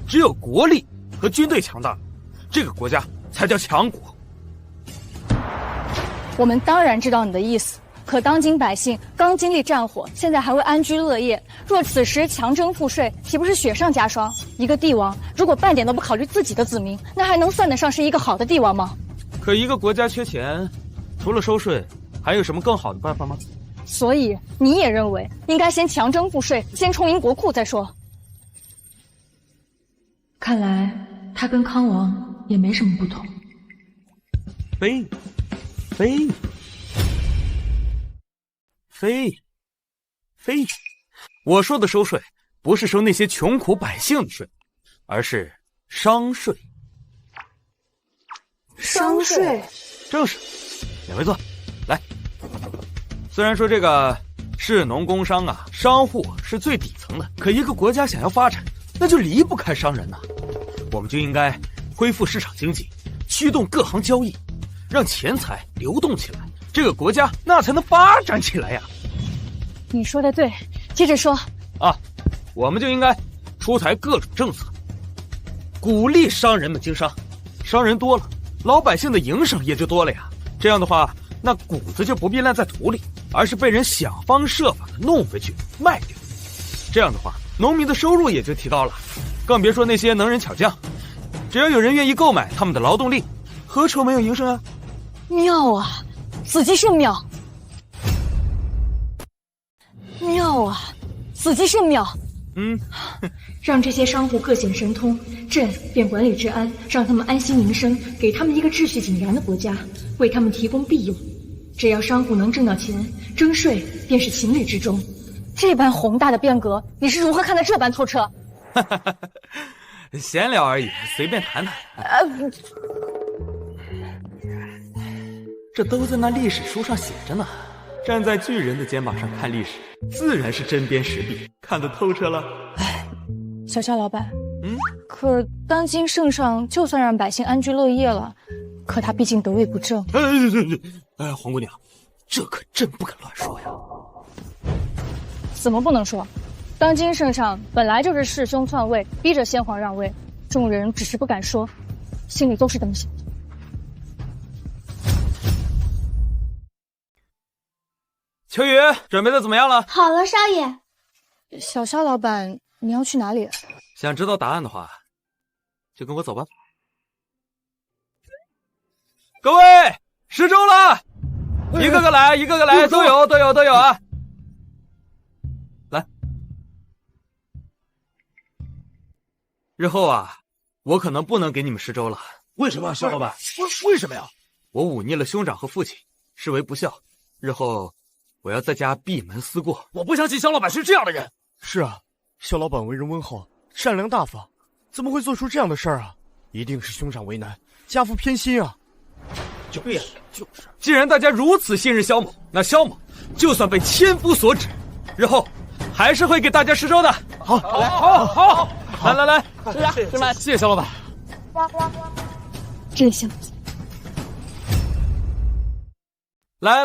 Speaker 5: 只有国力和军队强大，这个国家才叫强国。
Speaker 14: 我们当然知道你的意思，可当今百姓刚经历战火，现在还未安居乐业，若此时强征赋税，岂不是雪上加霜？一个帝王如果半点都不考虑自己的子民，那还能算得上是一个好的帝王吗？
Speaker 5: 可一个国家缺钱，除了收税，还有什么更好的办法吗？
Speaker 14: 所以你也认为应该先强征赋税，先充盈国库再说。看来他跟康王也没什么不同。非，我说的收税不是收那些穷苦百姓的税，而是商税。商税？
Speaker 5: 正是。两位坐，来。虽然说这个士农工商啊，商户是最底层的，可一个国家想要发展，那就离不开商人呐。我们就应该恢复市场经济，驱动各行交易，让钱财流动起来，这个国家那才能发展起来呀。
Speaker 14: 你说的对，接着说。
Speaker 5: 我们就应该出台各种政策，鼓励商人们经商，商人多了，老百姓的营生也就多了呀。这样的话，那谷子就不必烂在土里，而是被人想方设法的弄回去卖掉。这样的话，农民的收入也就提高了，更别说那些能人巧匠，只要有人愿意购买他们的劳动力，何愁没有营生啊？
Speaker 14: 妙啊，子极甚妙！妙啊，子极甚妙！让这些商户各显神通，朕便管理治安，让他们安心营生，给他们一个秩序井然的国家，为他们提供庇佑。只要商户能挣到钱，征税便是情理之中。这般宏大的变革，你是如何看得这般透彻？
Speaker 5: 闲聊而已，随便谈谈。这都在那历史书上写着呢。站在巨人的肩膀上看历史，自然是针砭时弊，看得透彻了。
Speaker 14: 小肖老板，可当今圣上就算让百姓安居乐业了，可他毕竟得位不正。
Speaker 5: 黄姑娘，这可真不敢乱说呀。
Speaker 14: 怎么不能说？当今圣上本来就是弑兄篡位，逼着先皇让位，众人只是不敢说，心里都是这么想的。
Speaker 5: 秋雨，准备的怎么样了？
Speaker 11: 好了，少爷。
Speaker 14: 小肖老板，你要去哪里？
Speaker 5: 想知道答案的话，就跟我走吧。各位，10周了，一个个来，一个个来，都有啊！来，日后啊，我可能不能给你们10周了。
Speaker 9: 为什么，肖老板？
Speaker 5: 为什么呀？我忤逆了兄长和父亲，视为不孝，日后我要在家闭门思过。
Speaker 9: 我不相信肖老板是这样的人。
Speaker 5: 是啊，肖老板为人温厚，善良大方，怎么会做出这样的事儿啊？一定是兄长为难，家父偏心啊！
Speaker 9: 对呀，
Speaker 5: 就是。既然大家如此信任肖某，那肖某就算被千夫所指，日后还是会给大家10周的。好，来，是吧？谢谢肖老板。
Speaker 14: 真香。
Speaker 5: 来，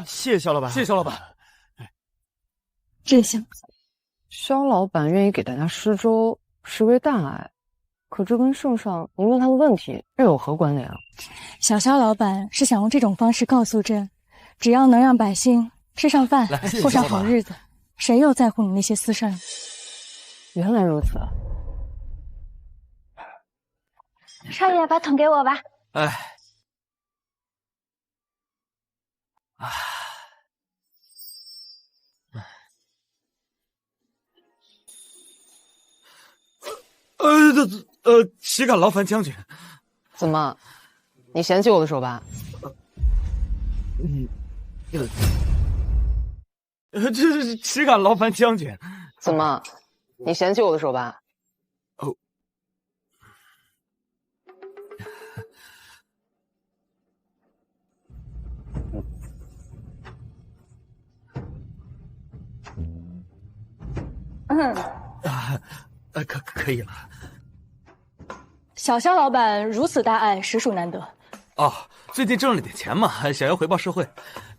Speaker 5: 谢谢肖老板，谢谢肖老板。
Speaker 14: 真香。
Speaker 4: 肖老板愿意给大家10周，实为大爱，可这跟圣上您问他的问题又有何关联啊？
Speaker 14: 小肖老板是想用这种方式告诉朕，只要能让百姓吃上饭，过上好日子，谁又在乎你那些私事？
Speaker 4: 原来如此。
Speaker 11: 少爷，把桶给我吧。
Speaker 5: 岂敢劳烦将军？
Speaker 4: 怎么，你嫌弃我的手吧？
Speaker 5: 这岂敢劳烦将军？
Speaker 4: 怎么，你嫌弃我的手吧？
Speaker 5: 可以了。
Speaker 14: 小肖老板如此大爱，实属难得。
Speaker 5: 最近挣了点钱嘛，想要回报社会。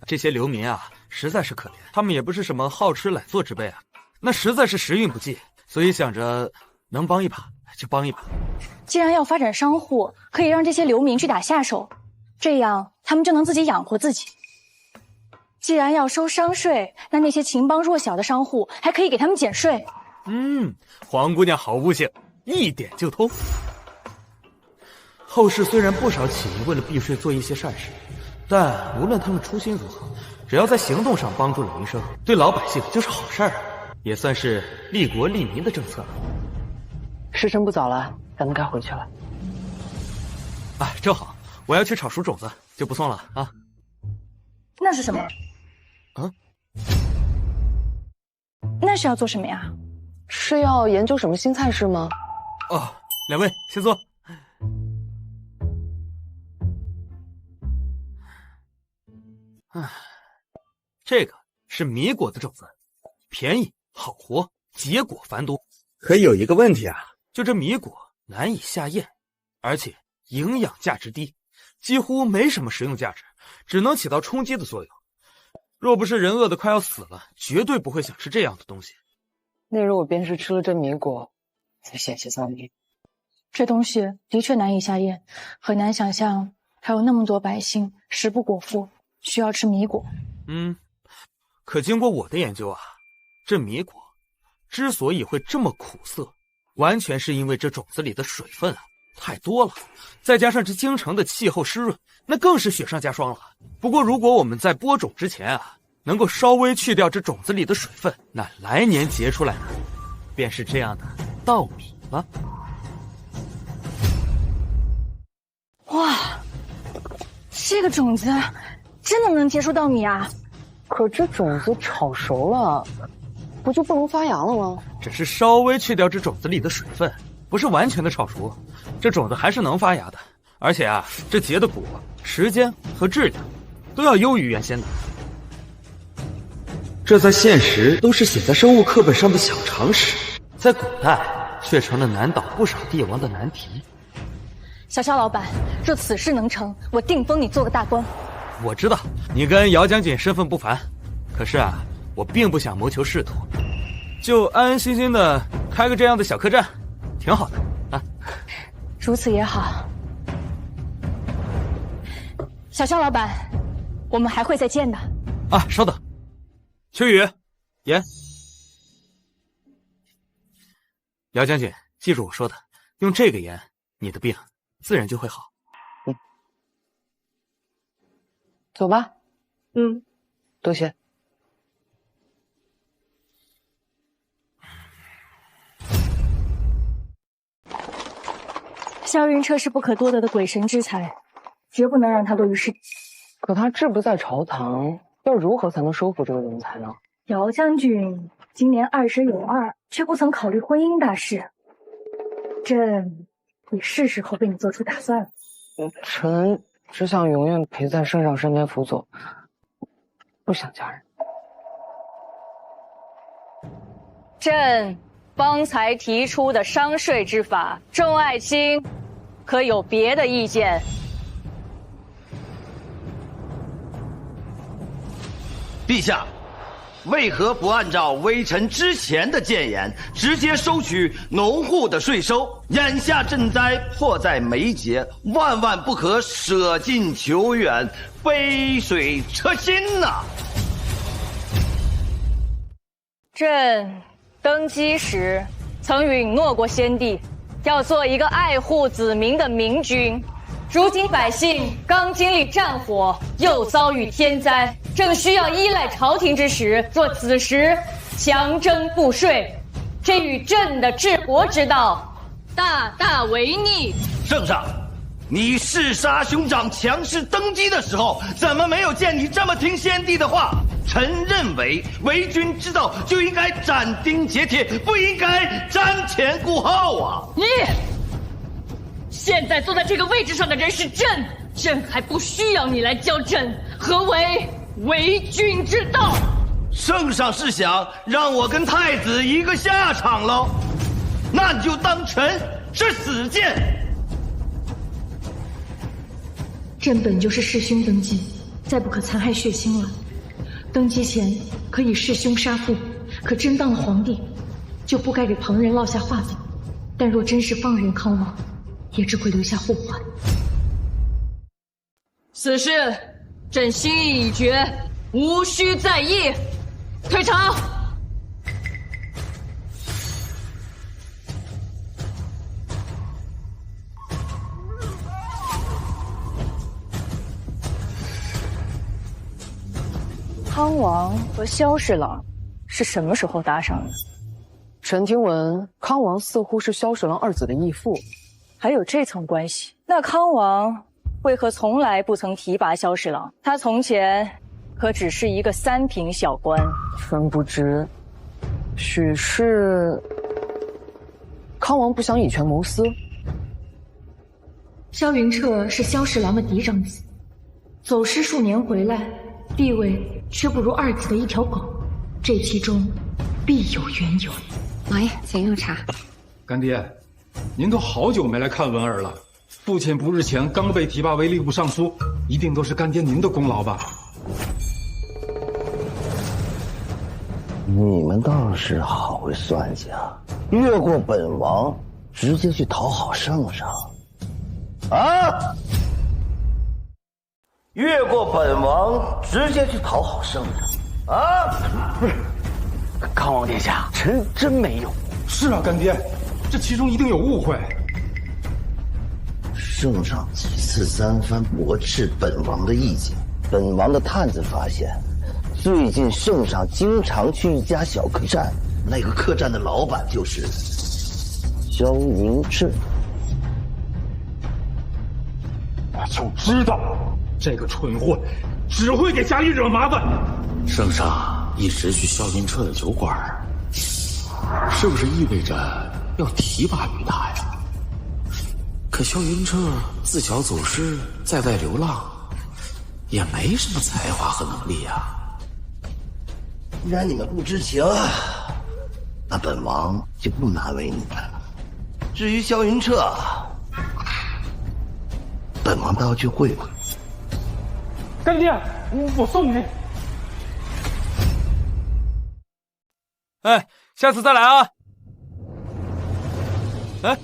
Speaker 5: 这些流民啊，实在是可怜，他们也不是什么好吃懒做之辈啊，那实在是时运不济，所以想着能帮一把就帮一把。
Speaker 14: 既然要发展商户，可以让这些流民去打下手，这样他们就能自己养活自己。既然要收商税，那些情帮弱小的商户还可以给他们减税。
Speaker 5: 黄姑娘好悟性，一点就通。后世虽然不少企业为了避税做一些善事，但无论他们初心如何，只要在行动上帮助了民生，对老百姓就是好事儿啊，也算是利国利民的政策了。
Speaker 4: 时辰不早了，咱们该回去了。
Speaker 5: 正好我要去炒熟种子，就不送了啊。
Speaker 14: 那是什么？那是要做什么呀？
Speaker 4: 是要研究什么新菜式吗？
Speaker 5: 两位先坐。这个是米果子种子，便宜好活，结果繁多。可有一个问题啊，就这米果难以下咽，而且营养价值低，几乎没什么食用价值，只能起到充饥的作用。若不是人饿得快要死了，绝对不会想吃这样的东西。
Speaker 4: 那日我便是吃了这米果，才险些丧命。
Speaker 14: 这东西的确难以下咽，很难想象还有那么多百姓食不果腹，需要吃米果。
Speaker 5: 可经过我的研究啊，这米果之所以会这么苦涩，完全是因为这种子里的水分太多了，再加上这京城的气候湿润，那更是雪上加霜了。不过如果我们在播种之前能够稍微去掉这种子里的水分，那来年结出来的便是这样的稻米了。
Speaker 14: 哇，这个种子真的能结出稻米啊？
Speaker 4: 可这种子炒熟了，不就不能发芽了吗？
Speaker 5: 只是稍微去掉这种子里的水分，不是完全的炒熟，这种子还是能发芽的。而且啊，这结的果时间和质量都要优于原先的。这在现实都是写在生物课本上的小常识，在古代却成了难倒不少帝王的难题。
Speaker 14: 小肖老板，若此事能成，我定封你做个大官。
Speaker 5: 我知道你跟姚将军身份不凡，可是啊，我并不想谋求仕途，就安安心心的开个这样的小客栈，挺好的啊。
Speaker 14: 如此也好。小肖老板，我们还会再见的。
Speaker 5: 啊，稍等，秋雨，言，姚将军，记住我说的，用这个盐，你的病自然就会好。
Speaker 4: 走吧。多谢。
Speaker 14: 萧云彻是不可多得的鬼神之才，绝不能让他落于世。
Speaker 4: 可他志不在朝堂，要如何才能收服这个人才呢？
Speaker 14: 姚将军今年20有2，却不曾考虑婚姻大事，朕也是时候为你做出打算了。
Speaker 4: 臣只想永远陪在圣上身边辅佐，不想嫁人。
Speaker 3: 朕方才提出的商税之法，众爱卿可有别的意见？
Speaker 16: 陛下，为何不按照微臣之前的谏言，直接收取农户的税收？眼下赈灾迫在眉睫，万万不可舍近求远，杯水车薪呐！
Speaker 3: 朕登基时曾允诺过先帝，要做一个爱护子民的明君。如今百姓刚经历战火，又遭遇天灾，正需要依赖朝廷之时，若此时强征赋税，这与朕的治国之道大大违逆。
Speaker 16: 圣上，你弑杀兄长强势登基的时候，怎么没有见你这么听先帝的话？臣认为为君之道就应该斩钉截铁，不应该瞻前顾后啊！
Speaker 3: 你现在坐在这个位置上的人是朕，朕还不需要你来教朕何为为君之道。
Speaker 16: 圣上是想让我跟太子一个下场喽？那你就当臣是死谏。
Speaker 14: 朕本就是弑兄登基，再不可残害血亲了。登基前可以弑兄杀父，可真当了皇帝，就不该给旁人落下话柄。但若真是放任康王，也只会留下祸患。
Speaker 3: 此事朕心意已决，无需再议。退朝。
Speaker 14: 康王和萧侍郎是什么时候搭上的？
Speaker 4: 臣听闻康王似乎是萧侍郎二子的义父，
Speaker 14: 还有这层关系？那康王为何从来不曾提拔萧侍郎？他从前可只是一个3品小官。
Speaker 4: 臣不知，许是康王不想以权谋私。
Speaker 14: 萧云彻是萧侍郎的嫡长子，走失数年回来，地位却不如二子的一条狗，这其中必有缘由。
Speaker 8: 王爷，请用茶。
Speaker 7: 干爹，您都好久没来看文儿了。父亲不日前刚被提拔为吏部尚书，一定都是干爹您的功劳吧？
Speaker 16: 你们倒是好会算计啊！越过本王，直接去讨好圣上。啊！越过本王，直接去讨好圣上。啊！
Speaker 5: 不是，康王殿下，臣真没有。
Speaker 7: 是啊，干爹，这其中一定有误会。
Speaker 16: 圣上几次3番驳斥本王的意见，本王的探子发现，最近圣上经常去一家小客栈，那个客栈的老板就是萧云彻。
Speaker 7: 我就知道，这个蠢货只会给家里惹麻烦。
Speaker 15: 圣上一直去萧云彻的酒馆，是不是意味着要提拔于他呀？可萧云彻自小走失，在外流浪，也没什么才华和能力呀。
Speaker 16: 既然你们不知情，那本王就不难为你们了。至于萧云彻，本王倒要去会会。
Speaker 5: 干爹，我送你。哎，下次再来啊！哎，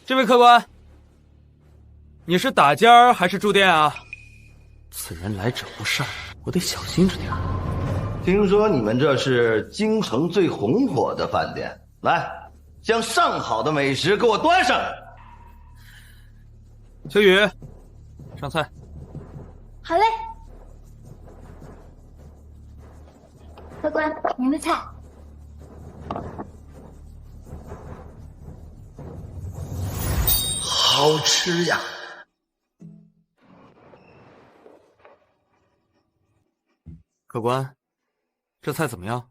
Speaker 5: 这位客官，你是打尖儿还是住店啊？此人来者不善，我得小心着点。
Speaker 16: 听说你们这是京城最红火的饭店，来，将上好的美食给我端上来。
Speaker 5: 秋雨，上菜。
Speaker 11: 好嘞，客官，您的菜。
Speaker 16: 好吃呀！
Speaker 5: 客官，这菜怎么样？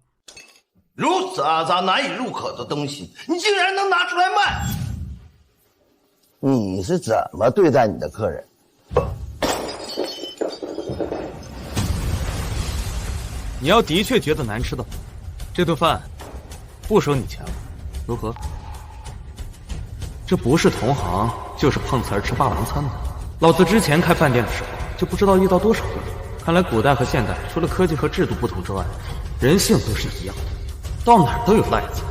Speaker 16: 如此阿杂难以入口的东西，你竟然能拿出来卖？你是怎么对待你的客人？
Speaker 5: 你要的确觉得难吃的话，这顿饭不收你钱了，如何？这不是同行，就是碰瓷儿吃霸王餐的。老子之前开饭店的时候，就不知道遇到多少个人。看来古代和现代，除了科技和制度不同之外，人性都是一样的，到哪儿都有赖子。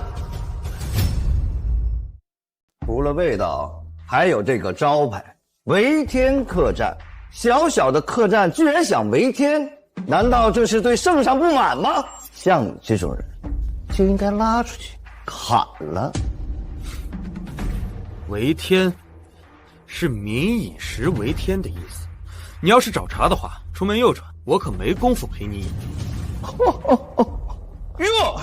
Speaker 16: 除了味道，还有这个招牌“围天客栈”。小小的客栈居然想围天，难道这是对圣上不满吗？像你这种人，就应该拉出去砍了。
Speaker 5: 围天是民以食为天的意思。你要是找茬的话，出门右转，我可没工夫陪你饮。
Speaker 16: 哟，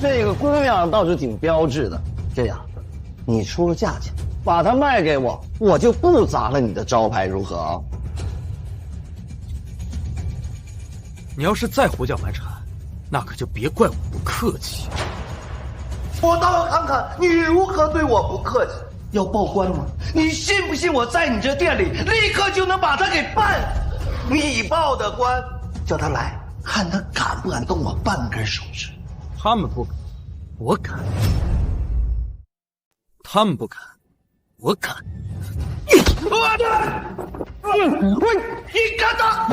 Speaker 16: 这个姑娘倒是挺标致的。这样，你出个价钱，把它卖给我，我就不砸了你的招牌，如何？
Speaker 5: 你要是再胡搅蛮缠，那可就别怪我不客气。
Speaker 16: 我倒要看看你如何对我不客气。要报官吗？你信不信我在你这店里立刻就能把他给办了？你报的官，叫他来看他敢不敢动我半根手指。
Speaker 5: 他们不敢，我敢；他们不敢，我敢。
Speaker 16: 我你看他，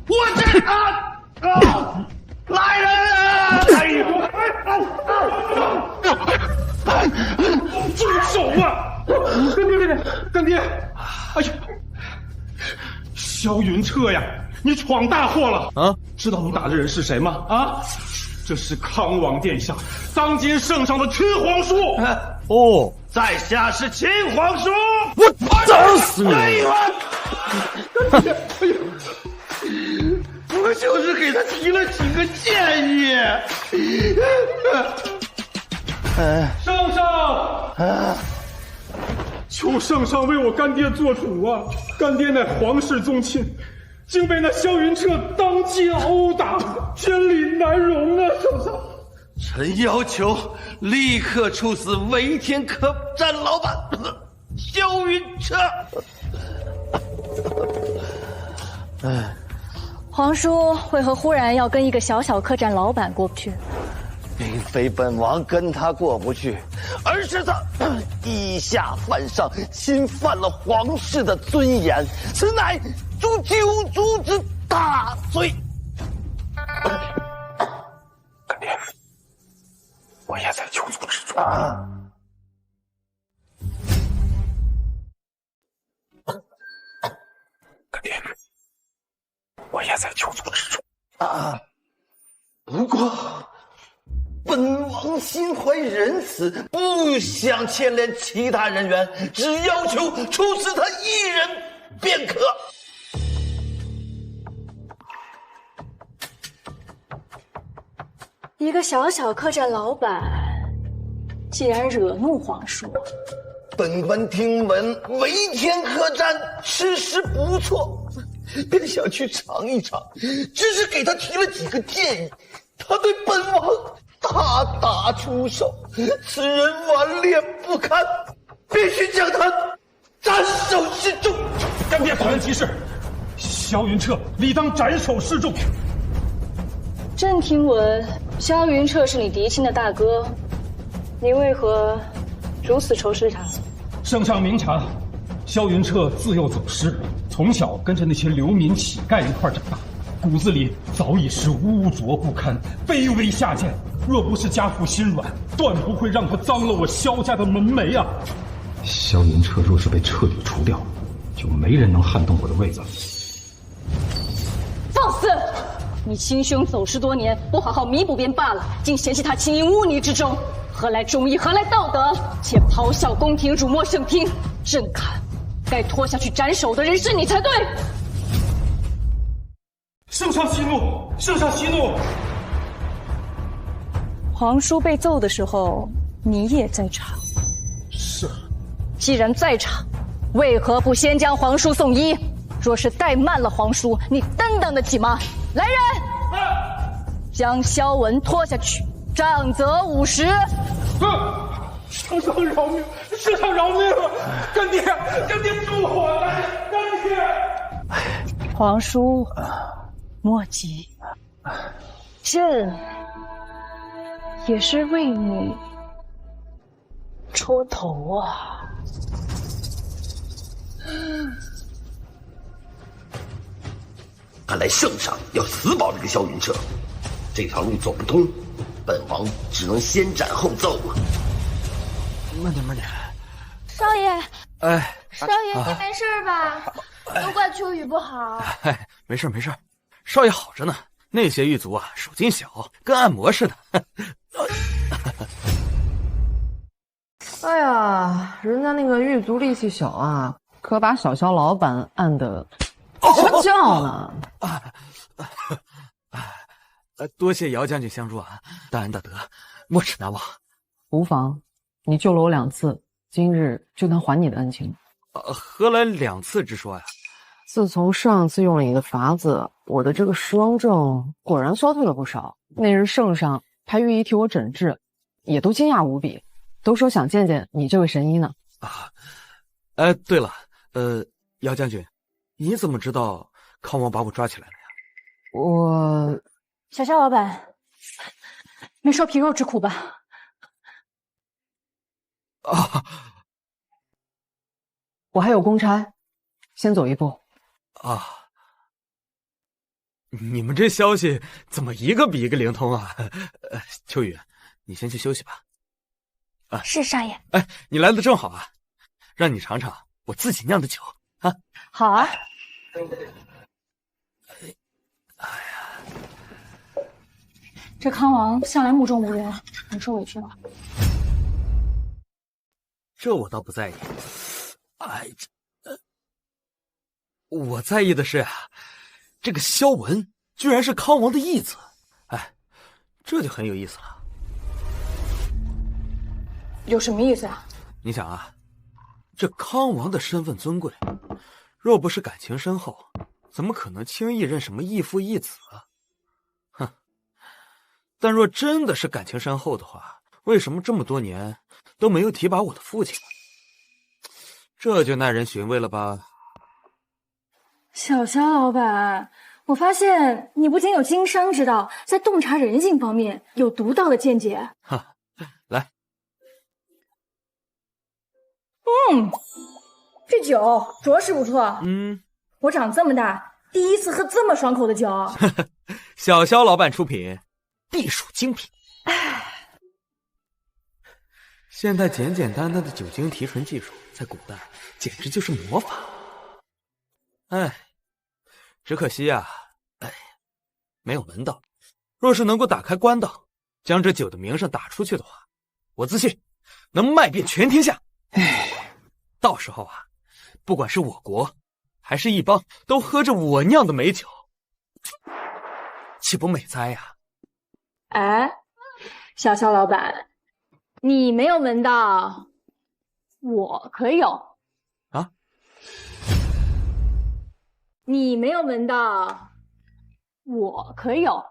Speaker 16: 我这来人啊！哎呦！
Speaker 7: 住手啊！干爹！哎呀，萧云彻呀，你闯大祸了啊！知道你打的人是谁吗？啊，这是康王殿下，当今圣上的亲皇叔。
Speaker 16: 哦，在下是亲皇叔。
Speaker 5: 我打死你！
Speaker 16: 哎呀！我就是给他提了几个建议。
Speaker 7: 圣上，求圣上为我干爹做主啊！干爹乃皇室宗亲，竟被那萧云彻当街殴打，天理难容啊！圣上，
Speaker 16: 臣要求立刻处死围天客栈老板萧云彻。
Speaker 14: 皇叔为何忽然要跟一个小小客栈老板过不去？
Speaker 16: 并非本王跟他过不去，而是他以下犯上，侵犯了皇室的尊严，此乃诛九族之大罪。
Speaker 10: 干爹，我也在九族之中。干爹，我也在九族之中。
Speaker 16: 不过。本王心怀仁慈，不想牵连其他人员，只要求处死他一人便可。
Speaker 14: 一个小小客栈老板，竟然惹怒皇叔。
Speaker 16: 本官听闻围天客栈吃食不错，便想去尝一尝，只是给他提了几个建议，他对本王大打出手，此人顽劣不堪，必须将他斩首示众。
Speaker 7: 干爹突然急事，萧云彻理当斩首示众。
Speaker 14: 朕听闻萧云彻是你嫡亲的大哥，你为何如此仇视他？
Speaker 7: 圣上明察，萧云彻自幼走失，从小跟着那些流民乞丐一块长大，骨子里早已是污浊不堪、卑微下贱。若不是家父心软，断不会让他脏了我萧家的门楣啊！
Speaker 13: 萧云彻若是被彻底除掉，就没人能撼动我的位子了。
Speaker 14: 放肆！你亲兄走失多年，不好好弥补便罢了，竟嫌弃他情淫污泥之中，何来忠义？何来道德？且咆哮宫廷，辱没圣听。朕看，该拖下去斩首的人是你才对。
Speaker 7: 圣上息怒，圣上息怒！
Speaker 14: 皇叔被揍的时候，你也在场。
Speaker 7: 是。
Speaker 14: 既然在场，为何不先将皇叔送医？若是怠慢了皇叔，你担当得起吗？来人，将萧文拖下去，杖责50。
Speaker 7: 圣上饶命！圣上饶命！干爹，干爹救我！干爹！
Speaker 14: 皇叔，莫急，朕也是为你出头啊。
Speaker 16: 看来圣上要死保这个萧云彻，这条路走不通，本王只能先斩后奏啊！
Speaker 5: 慢点，慢点。
Speaker 11: 少爷，
Speaker 5: 哎，
Speaker 11: 少爷，你没事吧？都怪秋雨不好。
Speaker 5: 哎，没事没事，少爷好着呢。那些狱卒啊，手劲小，跟按摩似的。
Speaker 4: 哎呀，人家那个狱卒力气小啊，可把小肖老板按得叫叫呢。
Speaker 5: 多谢姚将军相助啊，大恩大德，没齿难忘。
Speaker 4: 无妨，你救了我2次，今日就当还你的恩情。
Speaker 5: 何来2次之说呀？
Speaker 4: 自从上次用了你的法子，我的这个时光症果然消退了不少。那日圣上派御医替我诊治，也都惊讶无比，都说想见见你这位神医呢。
Speaker 5: 对了，姚将军，你怎么知道康王把我抓起来了呀？
Speaker 4: 我……
Speaker 14: 小肖老板，没受皮肉之苦吧？
Speaker 4: 我还有公差，先走一步。
Speaker 5: 你们这消息怎么一个比一个灵通啊？秋雨，你先去休息吧。
Speaker 11: 是少爷。
Speaker 5: 哎，你来的正好啊，让你尝尝我自己酿的酒啊。
Speaker 14: 好啊。这康王向来目中无人，很受委屈了。
Speaker 5: 这我倒不在意。我在意的是啊，这个萧文居然是康王的义子，这就很有意思了。
Speaker 14: 有什么意思啊？
Speaker 5: 你想啊，这康王的身份尊贵，若不是感情深厚，怎么可能轻易认什么义父义子啊？哼！但若真的是感情深厚的话，为什么这么多年都没有提拔我的父亲呢？这就耐人寻味了吧？
Speaker 14: 小肖老板，我发现你不仅有经商之道，在洞察人性方面有独到的见解。
Speaker 5: 来，
Speaker 14: 这酒着实不错。我长这么大第一次喝这么爽口的酒。
Speaker 5: 小肖老板出品，必属精品。现代简简单单的酒精提纯技术，在古代简直就是魔法。只可惜啊，没有门道。若是能够打开官道，将这酒的名声打出去的话，我自信能卖遍全天下。到时候啊，不管是我国还是一邦，都喝着我酿的美酒，岂不美哉呀？
Speaker 14: 小肖老板，你没有门道，我可有。你没有门道，我可有。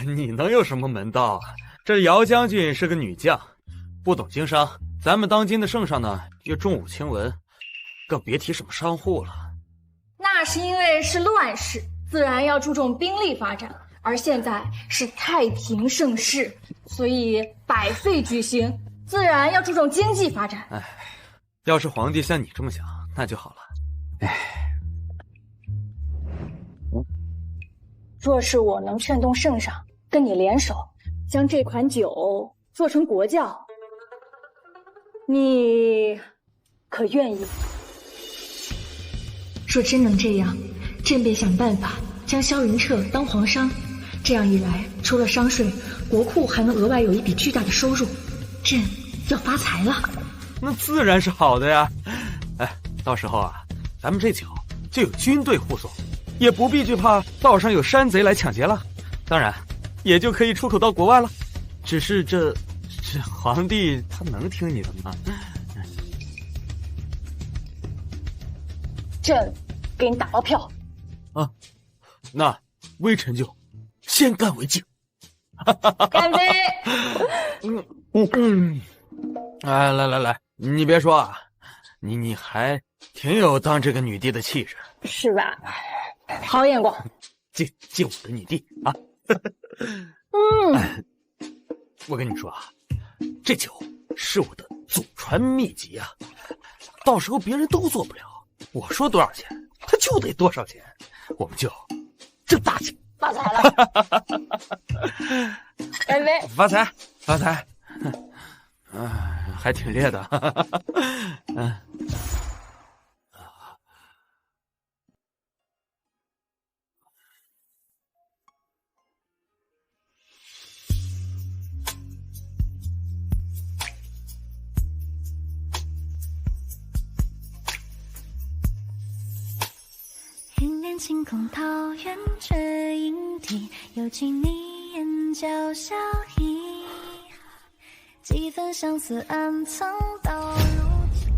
Speaker 5: 你能有什么门道啊？这姚将军是个女将，不懂经商。咱们当今的圣上呢，又重武轻文，更别提什么商户了。
Speaker 14: 那是因为是乱世，自然要注重兵力发展，而现在是太平盛世，所以百废俱兴，自然要注重经济发展。
Speaker 5: 哎，要是皇帝像你这么想，那就好了。
Speaker 14: 若是我能劝动圣上跟你联手，将这款酒做成国窖，你可愿意？
Speaker 17: 若真能这样，朕便想办法将萧云彻当皇商，这样一来，除了商税，国库还能额外有一笔巨大的收入，朕要发财了。
Speaker 5: 那自然是好的呀。哎，到时候啊，咱们这酒就有军队护送，也不必惧怕道上有山贼来抢劫了。当然，也就可以出口到国外了。只是这皇帝他能听你的吗？
Speaker 14: 朕给你打包票。
Speaker 5: 啊，那微臣就先干为敬。
Speaker 14: 干杯！
Speaker 5: 哎，来，你别说啊，你还挺有当这个女帝的气质，
Speaker 14: 是吧？好眼光，
Speaker 5: 敬我的女帝啊！我跟你说啊，这酒是我的祖传秘籍啊，到时候别人都做不了，我说多少钱，他就得多少钱，我们就挣大钱，
Speaker 14: 发财了！干杯！
Speaker 5: 发财！还挺烈的。
Speaker 18: 云帘晴空桃源却莺啼，又见你眼角笑意，几分相思暗藏到如今。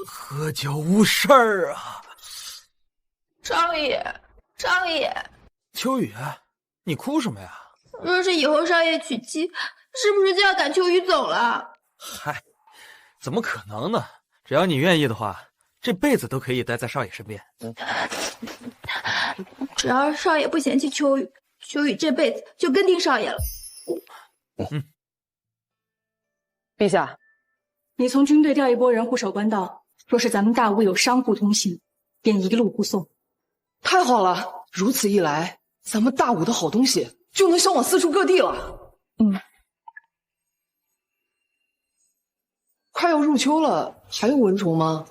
Speaker 5: 喝酒误事儿啊！
Speaker 1: 少爷，
Speaker 5: 秋雨，你哭什么呀？
Speaker 1: 若是以后少爷娶妻，是不是就要赶秋雨走了？
Speaker 5: 嗨，怎么可能呢？只要你愿意的话，这辈子都可以待在少爷身边。
Speaker 1: 只要少爷不嫌弃秋雨，秋雨这辈子就跟定少爷了。
Speaker 4: 陛下，
Speaker 14: 你从军队调一拨人护守官道，若是咱们大吴有商户通行，便一路护送。
Speaker 4: 太好了，如此一来，咱们大武的好东西就能销往四处各地了。快要入秋了，还有蚊虫吗？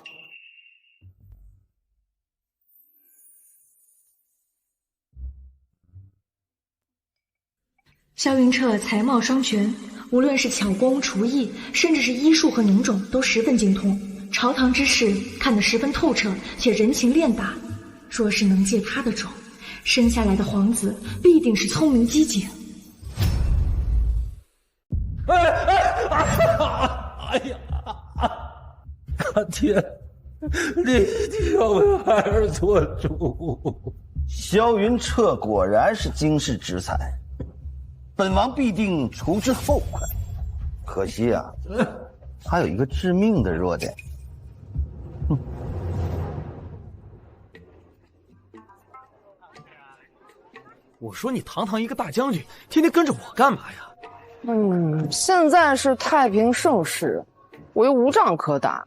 Speaker 17: 萧云彻才貌双全，无论是巧工、厨艺，甚至是医术和农种，都十分精通。朝堂之事看得十分透彻，且人情练达。若是能借他的种，生下来的皇子必定是聪明机警。
Speaker 9: 哎呀！大天，你要为孩儿做主。
Speaker 16: 萧云彻果然是经世之才，本王必定除之后快。可惜啊，他有一个致命的弱点。
Speaker 5: 我说你堂堂一个大将军，天天跟着我干嘛呀？
Speaker 4: 现在是太平盛世，我又无仗可打，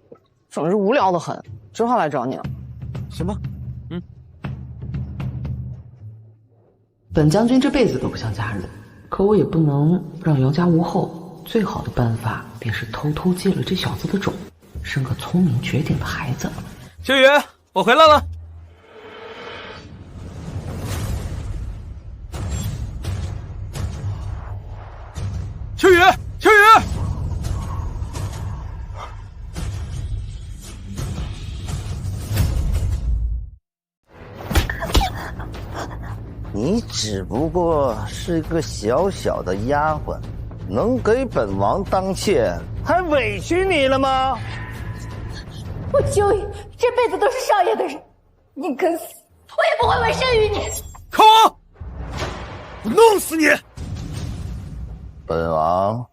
Speaker 4: 整日无聊的很，只好来找你了。
Speaker 5: 什么？
Speaker 4: 本将军这辈子都不想嫁人，可我也不能让姚家无后。最好的办法便是偷偷借了这小子的种，生个聪明绝顶的孩子。
Speaker 5: 秋雨，我回来了。秋雨，秋雨！
Speaker 16: 你只不过是一个小小的丫鬟，能给本王当妾，还委屈你了吗？
Speaker 11: 我秋雨这辈子都是少爷的人，你跟死我也不会委身于你。
Speaker 5: 靠我！我弄死你！
Speaker 16: 本王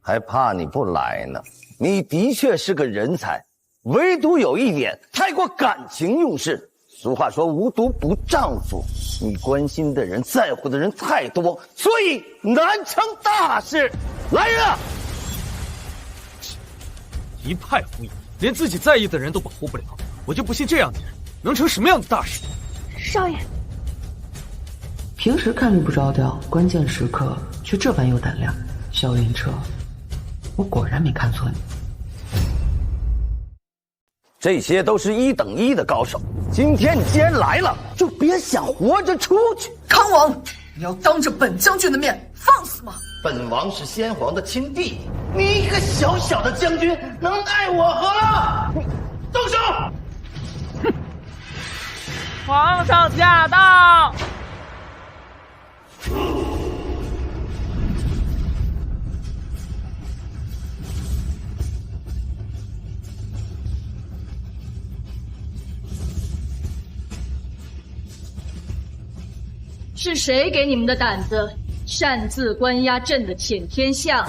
Speaker 16: 还怕你不来呢。你的确是个人才，唯独有一点太过感情用事。俗话说无毒不丈夫，你关心的人在乎的人太多，所以难成大事。来人啊！
Speaker 5: 一派胡言，连自己在意的人都保护不了，我就不信这样的人能成什么样的大事。
Speaker 11: 少爷，
Speaker 4: 平时看力不着调，关键时刻却这般有胆量。萧云彻，我果然没看错你。
Speaker 16: 这些都是1等1的高手，今天你既然来了，就别想活着出去。
Speaker 4: 康王，你要当着本将军的面放肆吗？
Speaker 16: 本王是先皇的亲弟弟，你一个小小的将军能奈我何？动手！
Speaker 19: 哼！皇上驾到！
Speaker 14: 是谁给你们的胆子，擅自关押朕的浅天下？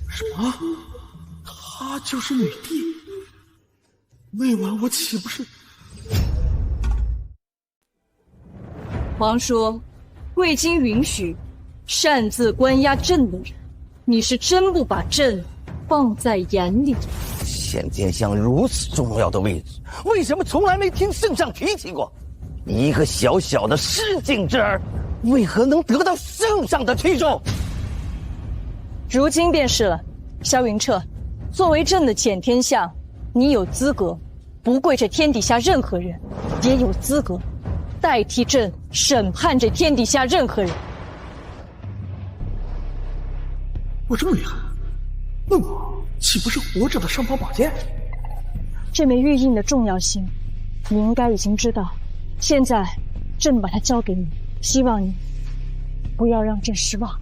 Speaker 5: 什么？她就是女帝？那晚我岂不是……
Speaker 14: 皇叔，未经允许，擅自关押朕的人，你是真不把朕放在眼里？
Speaker 16: 浅天香如此重要的位置，为什么从来没听圣上提起过？一个小小的失敬之儿，为何能得到圣上的器重？
Speaker 14: 如今便是了。萧云彻，作为朕的浅天相，你有资格不跪这天底下任何人，也有资格代替朕审判这天底下任何人。
Speaker 5: 我这么厉害，那我岂不是活着的尚方宝剑？
Speaker 14: 这枚玉印的重要性，你应该已经知道。现在，朕把它交给你，希望你不要让朕失望。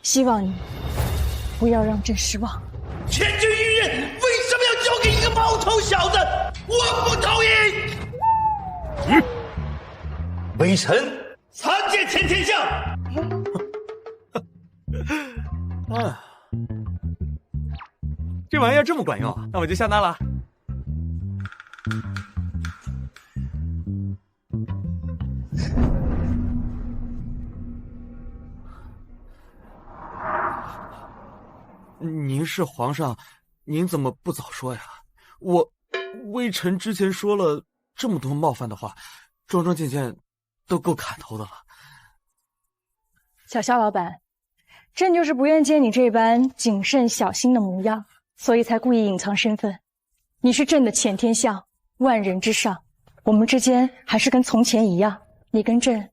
Speaker 14: 希望你不要让朕失望。
Speaker 9: 千钧一刃，为什么要交给一个毛头小子？我不同意！微臣参见前天相。
Speaker 5: 啊，这玩意儿这么管用啊！那我就下单了。您是皇上，您怎么不早说呀？微臣之前说了这么多冒犯的话，桩桩件件都够砍头的了。
Speaker 14: 小萧老板，朕就是不愿见你这般谨慎小心的模样，所以才故意隐藏身份。你是朕的浅天相，万人之上，我们之间还是跟从前一样，你跟朕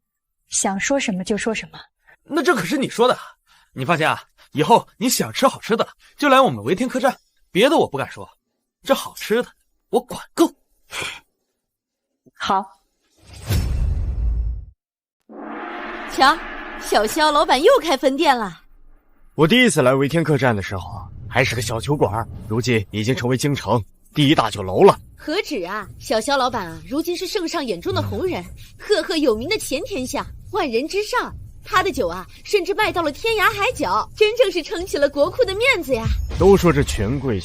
Speaker 14: 想说什么就说什么。
Speaker 5: 那这可是你说的，你放心啊，以后你想吃好吃的就来我们维天客栈，别的我不敢说，这好吃的我管够。
Speaker 14: 好。
Speaker 20: 瞧，小萧老板又开分店了。
Speaker 21: 我第一次来维天客栈的时候还是个小酒馆，如今已经成为京城第一大酒楼了。
Speaker 20: 何止啊，小萧老板啊，如今是圣上眼中的红人，赫赫有名的前天下，万人之上。他的酒啊，甚至卖到了天涯海角，真正是撑起了国库的面子呀。
Speaker 21: 都说这权贵，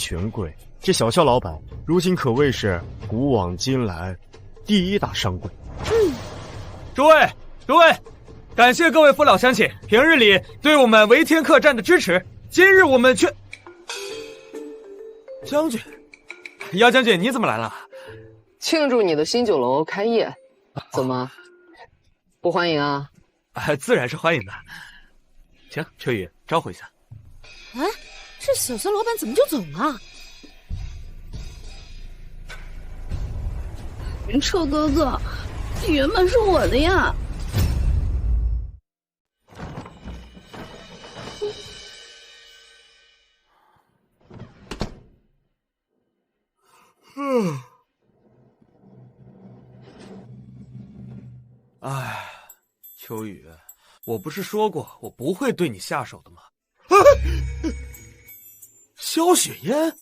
Speaker 21: 这小萧老板如今可谓是古往今来第一大商柜。
Speaker 5: 诸位，感谢各位父老乡亲平日里对我们维天客栈的支持。今日我们却……将军，姚将军，你怎么来了？
Speaker 4: 庆祝你的新酒楼开业，怎么不欢迎啊？
Speaker 5: 自然是欢迎的。行，秋雨，招呼一下。
Speaker 20: 啊，这小萧老板怎么就走了？
Speaker 1: 云彻哥哥，这原本是我的呀。
Speaker 5: 哎，秋雨，我不是说过我不会对你下手的吗？萧雪烟，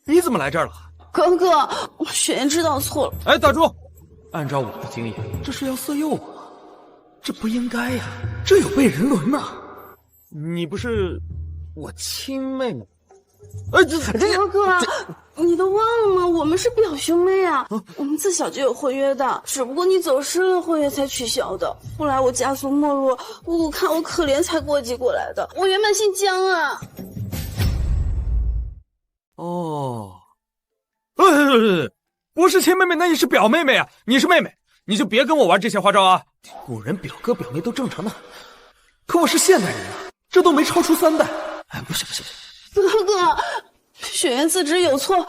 Speaker 5: 你怎么来这儿了？
Speaker 1: 哥哥，雪烟知道错了。
Speaker 5: 哎，打住！按照我的经验，这是要色诱我，这不应该呀，这有悖人伦呐！你不是我亲妹妹？哎，
Speaker 1: 哥哥，你都忘了吗？我们是表兄妹啊，我们自小就有婚约的，只不过你走失了，婚约才取消的。后来我家族没落，姑姑看我可怜才过继过来的。我原本姓江啊。
Speaker 5: 哦，不是亲妹妹，那你是表妹妹啊！你是妹妹，你就别跟我玩这些花招啊！古人表哥表妹都正常的，可我是现代人啊，这都没超出3代。哎，不行。
Speaker 1: 哥哥，雪烟自知有错，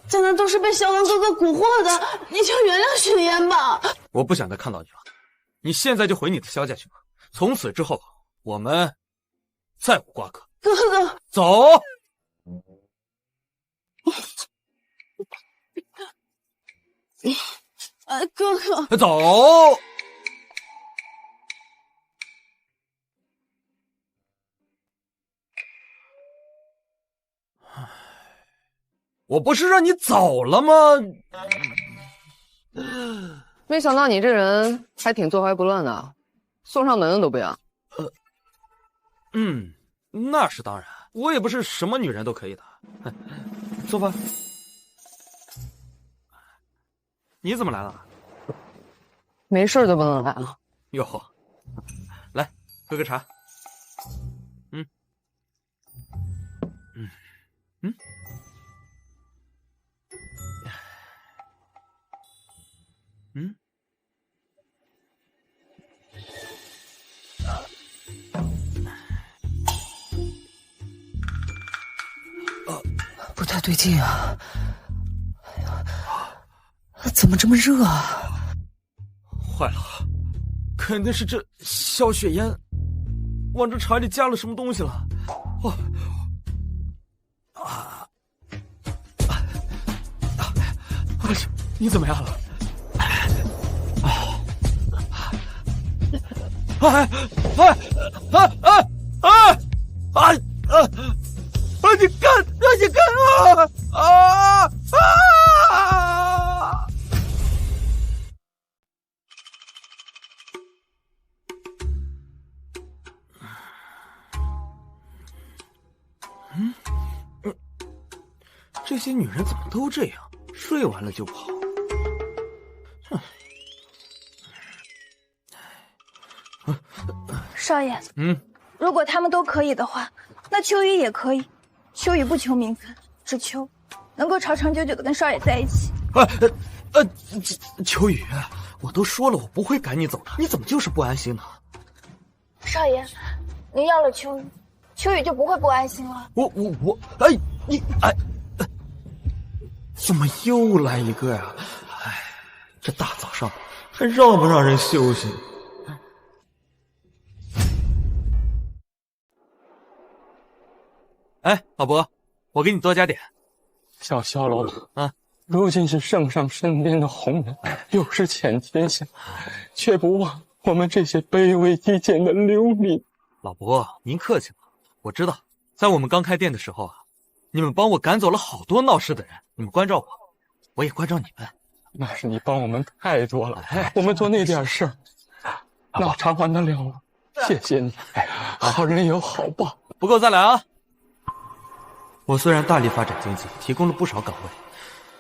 Speaker 1: 咱那都是被萧王哥哥蛊惑的，你就原谅雪烟吧。
Speaker 5: 我不想再看到你了，你现在就回你的萧家去吧。从此之后，我们再无瓜葛。
Speaker 1: 哥哥，
Speaker 5: 走。
Speaker 1: 哥哥，
Speaker 5: 走。我不是让你走了吗？
Speaker 4: 没想到你这人还挺坐怀不乱的，送上门的都不要。
Speaker 5: 那是当然，我也不是什么女人都可以的。坐吧。你怎么来了？
Speaker 4: 没事就不能来了。
Speaker 5: 哟，来喝个茶。
Speaker 4: 不太对劲啊！哎呀，怎么这么热啊？
Speaker 5: 坏了，肯定是这萧雪烟往这茶里加了什么东西了。你怎么样了？你看啊！这些女人怎么都这样？睡完了就跑。
Speaker 11: 少爷，如果他们都可以的话，那秋雨也可以。秋雨不求名分，只求能够长长久久的跟少爷在一起。
Speaker 5: 秋雨，我都说了我不会赶你走的，你怎么就是不安心呢？
Speaker 11: 少爷，您要了秋雨，秋雨就不会不安心了。
Speaker 5: 怎么又来一个呀？这大早上还让不让人休息？哎，老伯，我给你多加点。
Speaker 2: 小萧老板，如今是圣上身边的红人，又是全天下，却不忘我们这些卑微低贱的流民。
Speaker 5: 老伯，您客气了。我知道，在我们刚开店的时候你们帮我赶走了好多闹事的人，你们关照我，我也关照你们。
Speaker 2: 那是你帮我们太多了，我们做那点事儿，哪偿还得了啊？谢谢你，好人有好报，
Speaker 5: 不够再来啊！我虽然大力发展经济，提供了不少岗位，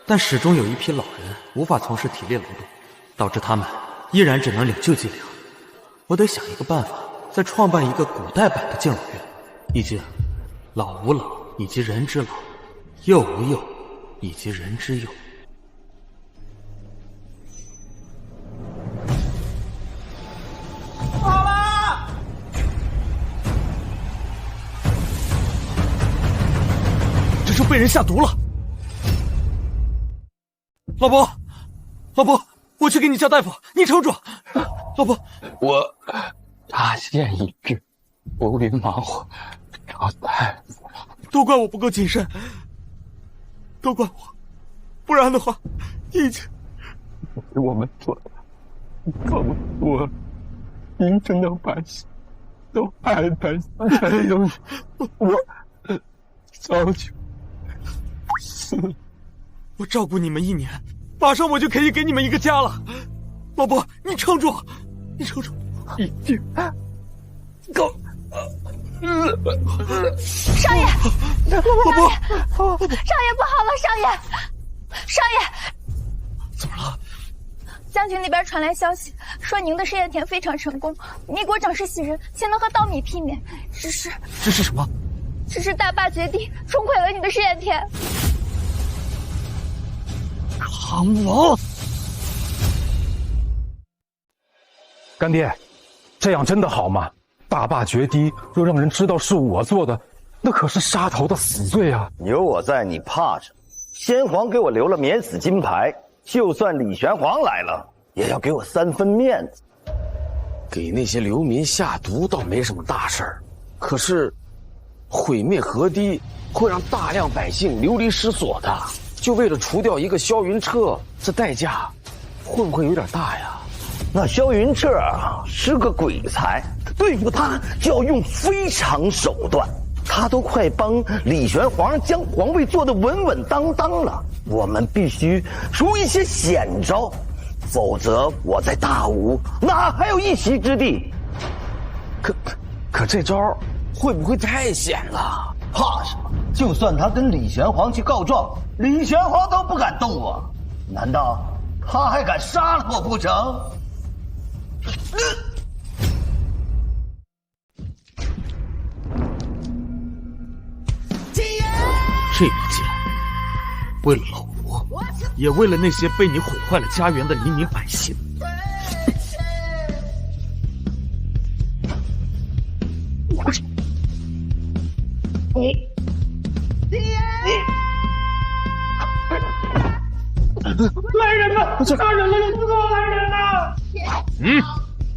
Speaker 5: 但始终有一批老人无法从事体力劳动，导致他们依然只能领救济粮。我得想一个办法，再创办一个古代版的敬老院，以及老吾老以及人之老，幼吾幼以及人之幼。
Speaker 19: 好了！
Speaker 5: 这就被人下毒了。老伯，我去给你叫大夫，你撑住。老伯，
Speaker 2: 我大限已至，无力忙活，找大夫了。
Speaker 5: 都怪我不够谨慎，都怪我，不然的话，已经
Speaker 2: 我们做的这么多平生的百姓都爱戴陈永生，我早就死了。
Speaker 5: 我照顾你们1年，马上我就可以给你们一个家了。老伯，你撑住，你撑住，
Speaker 2: 一定够。
Speaker 11: 少爷，少爷，少爷不好了，少爷，少爷，
Speaker 5: 怎么了？
Speaker 11: 将军那边传来消息，说您的试验田非常成功，米国长势喜人，且能和稻米媲美。只是
Speaker 5: 什么？
Speaker 11: 只是大坝决堤，冲毁了你的试验田。
Speaker 5: 康王，
Speaker 2: 干爹，这样真的好吗？大坝决堤，若让人知道是我做的，那可是杀头的死罪啊！
Speaker 16: 有我在，你怕什么？先皇给我留了免死金牌，就算李玄黄来了，也要给我3分面子。
Speaker 15: 给那些流民下毒倒没什么大事儿，可是毁灭河堤会让大量百姓流离失所的。就为了除掉一个萧云彻，这代价会不会有点大呀？
Speaker 16: 那萧云彻是个鬼才，对付他就要用非常手段。他都快帮李玄黄将皇位做得稳稳当当了，我们必须出一些险招，否则我在大吴哪还有一席之地？
Speaker 15: 可这招会不会太险了？
Speaker 16: 怕什么？就算他跟李玄黄去告状，李玄黄都不敢动我，难道他还敢杀了我不成？
Speaker 5: 这个剑，为了老吴，也为了那些被你毁坏了家园的黎民百姓。
Speaker 7: 来人呐！杀人了！有多来人呐！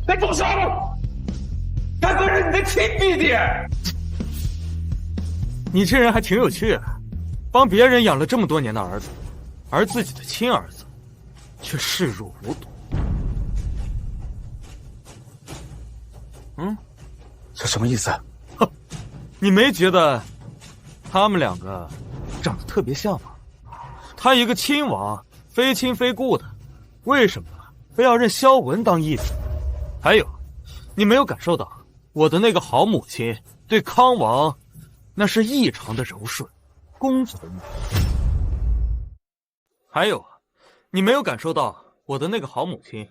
Speaker 7: 该住手！他可是你的亲弟弟。
Speaker 5: 你这人还挺有趣，帮别人养了这么多年的儿子，而自己的亲儿子却视若无睹。
Speaker 15: 这什么意思？
Speaker 5: 哼，你没觉得他们2个长得特别像吗？他一个亲王，非亲非故的，为什么非要认萧文当义子？还有，你没有感受到我的那个好母亲对康王那是异常的柔顺、恭从吗？还有，你没有感受到我的那个好母亲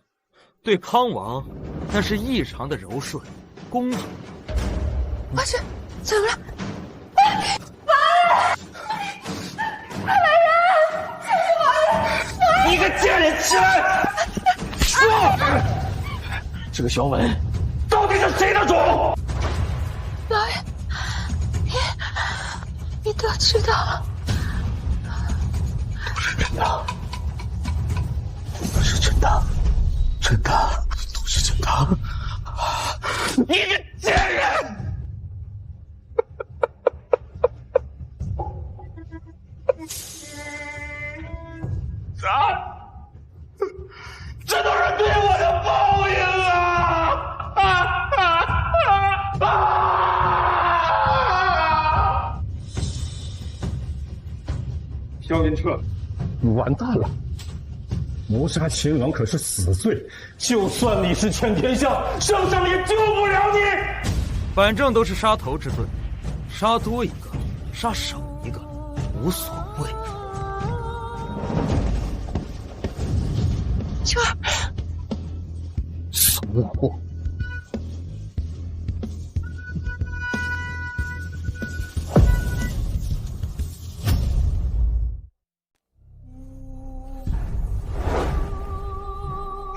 Speaker 5: 对康王那是异常的柔顺、恭从吗？
Speaker 11: 我去，怎么了？快来人！救救我！
Speaker 9: 你个贱人，起来！说，这个萧文到底是谁的种？
Speaker 11: 老爷，你都知道了，
Speaker 9: 都是真的，都是真的，真的，都是真的。你个贱人！这都是对我的报应啊！
Speaker 2: 萧云彻，你完蛋了！谋杀秦王可是死罪，就算你是全天下，圣上也救不了你。
Speaker 5: 反正都是杀头之罪，杀多一个，杀少一个，无所谓。
Speaker 11: 秋儿，
Speaker 9: 怂货！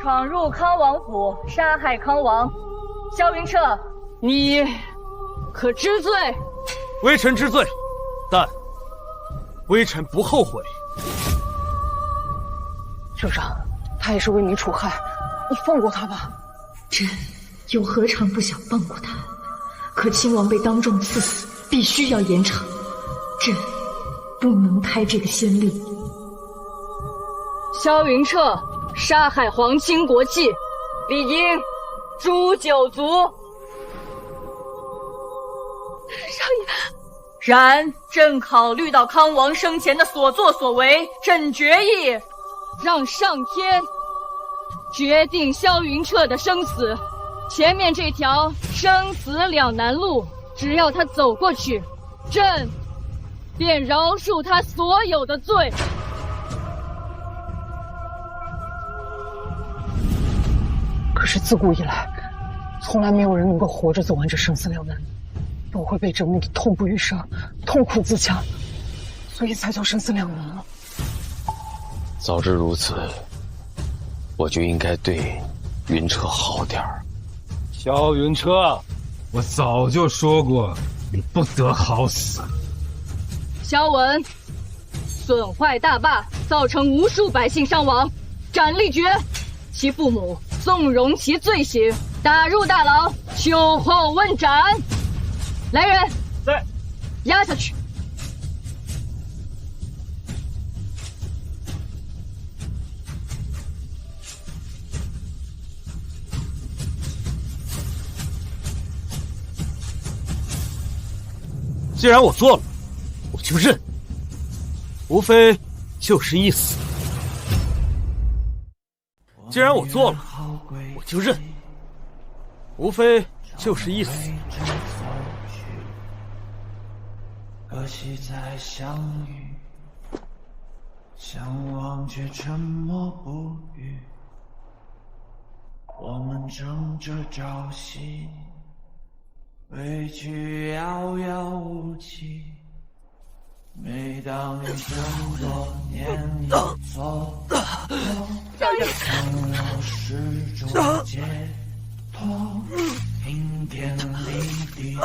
Speaker 14: 闯入康王府，杀害康王，萧云彻，你可知罪？
Speaker 5: 微臣知罪，但微臣不后悔。
Speaker 4: 圣上，他也是为民除害，你放过他吧。
Speaker 17: 朕又何尝不想放过他？可亲王被当众赐死，必须要严惩，朕不能开这个先例。
Speaker 3: 萧云彻杀害皇亲国戚，理应诛九族。
Speaker 1: 少爷。
Speaker 3: 然朕考虑到康王生前的所作所为，朕决议让上天决定萧云彻的生死。前面这条生死两难路，只要他走过去，朕便饶恕他所有的罪。
Speaker 4: 可是自古以来，从来没有人能够活着走完这生死两难，都会被折磨得痛不欲生，痛苦自强，所以才叫生死两难了。
Speaker 15: 早知如此，我就应该对云彻好点儿。
Speaker 2: 萧云彻，我早就说过，你不得好死。
Speaker 3: 萧文损坏大坝，造成无数百姓伤亡，斩立决。其父母纵容其罪行，打入大牢，秋后问斩。来人，
Speaker 19: 在，
Speaker 3: 押下去。
Speaker 5: 既然我做了，我就认，无非就是一死。既然我做了，我就认，无非就是一死。
Speaker 12: 可惜再相遇，相望却沉默不语。我们争着朝夕，委屈遥遥无期。每当你这么多年以后，让我始终解脱，听天立地人。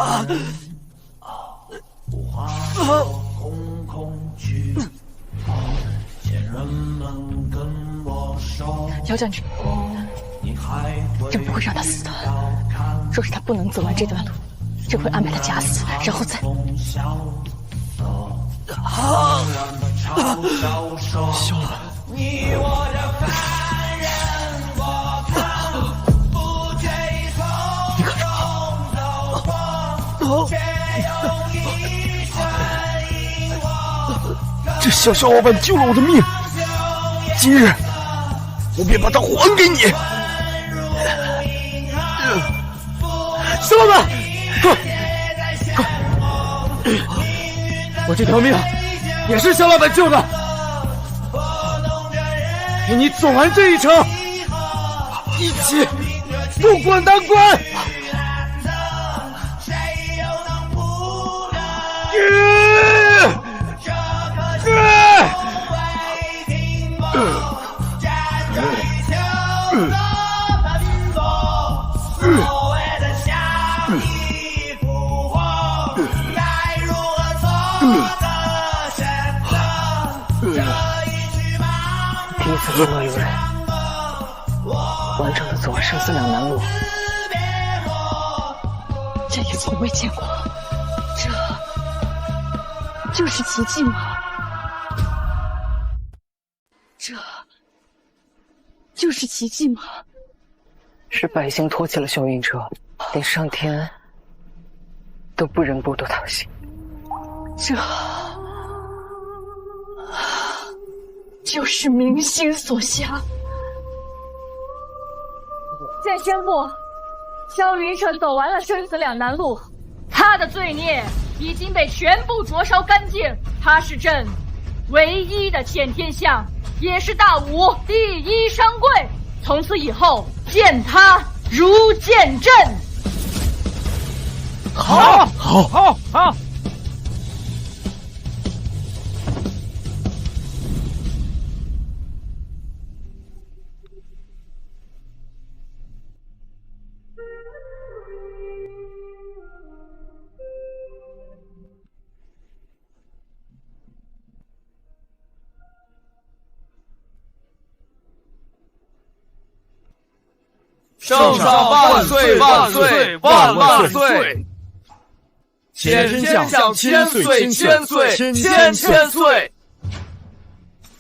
Speaker 12: 化作空空去，见人们跟我说，
Speaker 3: 姚将军，朕不会让他死的。若是他不能走完这段路，朕会安排他假死，然后再。
Speaker 5: 萧文，
Speaker 12: 你我这凡人，我看不追从，
Speaker 5: 你看什么？这小肖老板救了我的命，今日我便把他还给你。肖老板，快！我这条命也是肖老板救的，陪你走完这一程，一起渡过难关。
Speaker 4: 第一次见到有人完整的走完生死两难路，
Speaker 3: 朕也从未见过。这就是奇迹吗？这就是奇迹吗？
Speaker 4: 是百姓拖起了萧云彻，连上天都不忍不渡他的心。
Speaker 3: 这就是民心所向。朕宣布，萧云彻走完了生死两难路，他的罪孽已经被全部灼烧干净。他是朕唯一的前天相，也是大武第一商贵。从此以后，见他如见朕。
Speaker 5: 好，
Speaker 12: 圣上万岁万岁万万岁！天相千岁千岁千千岁！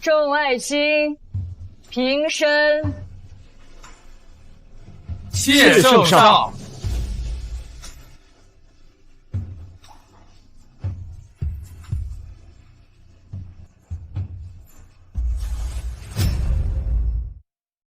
Speaker 3: 众爱卿，
Speaker 14: 平身。
Speaker 5: 谢圣上。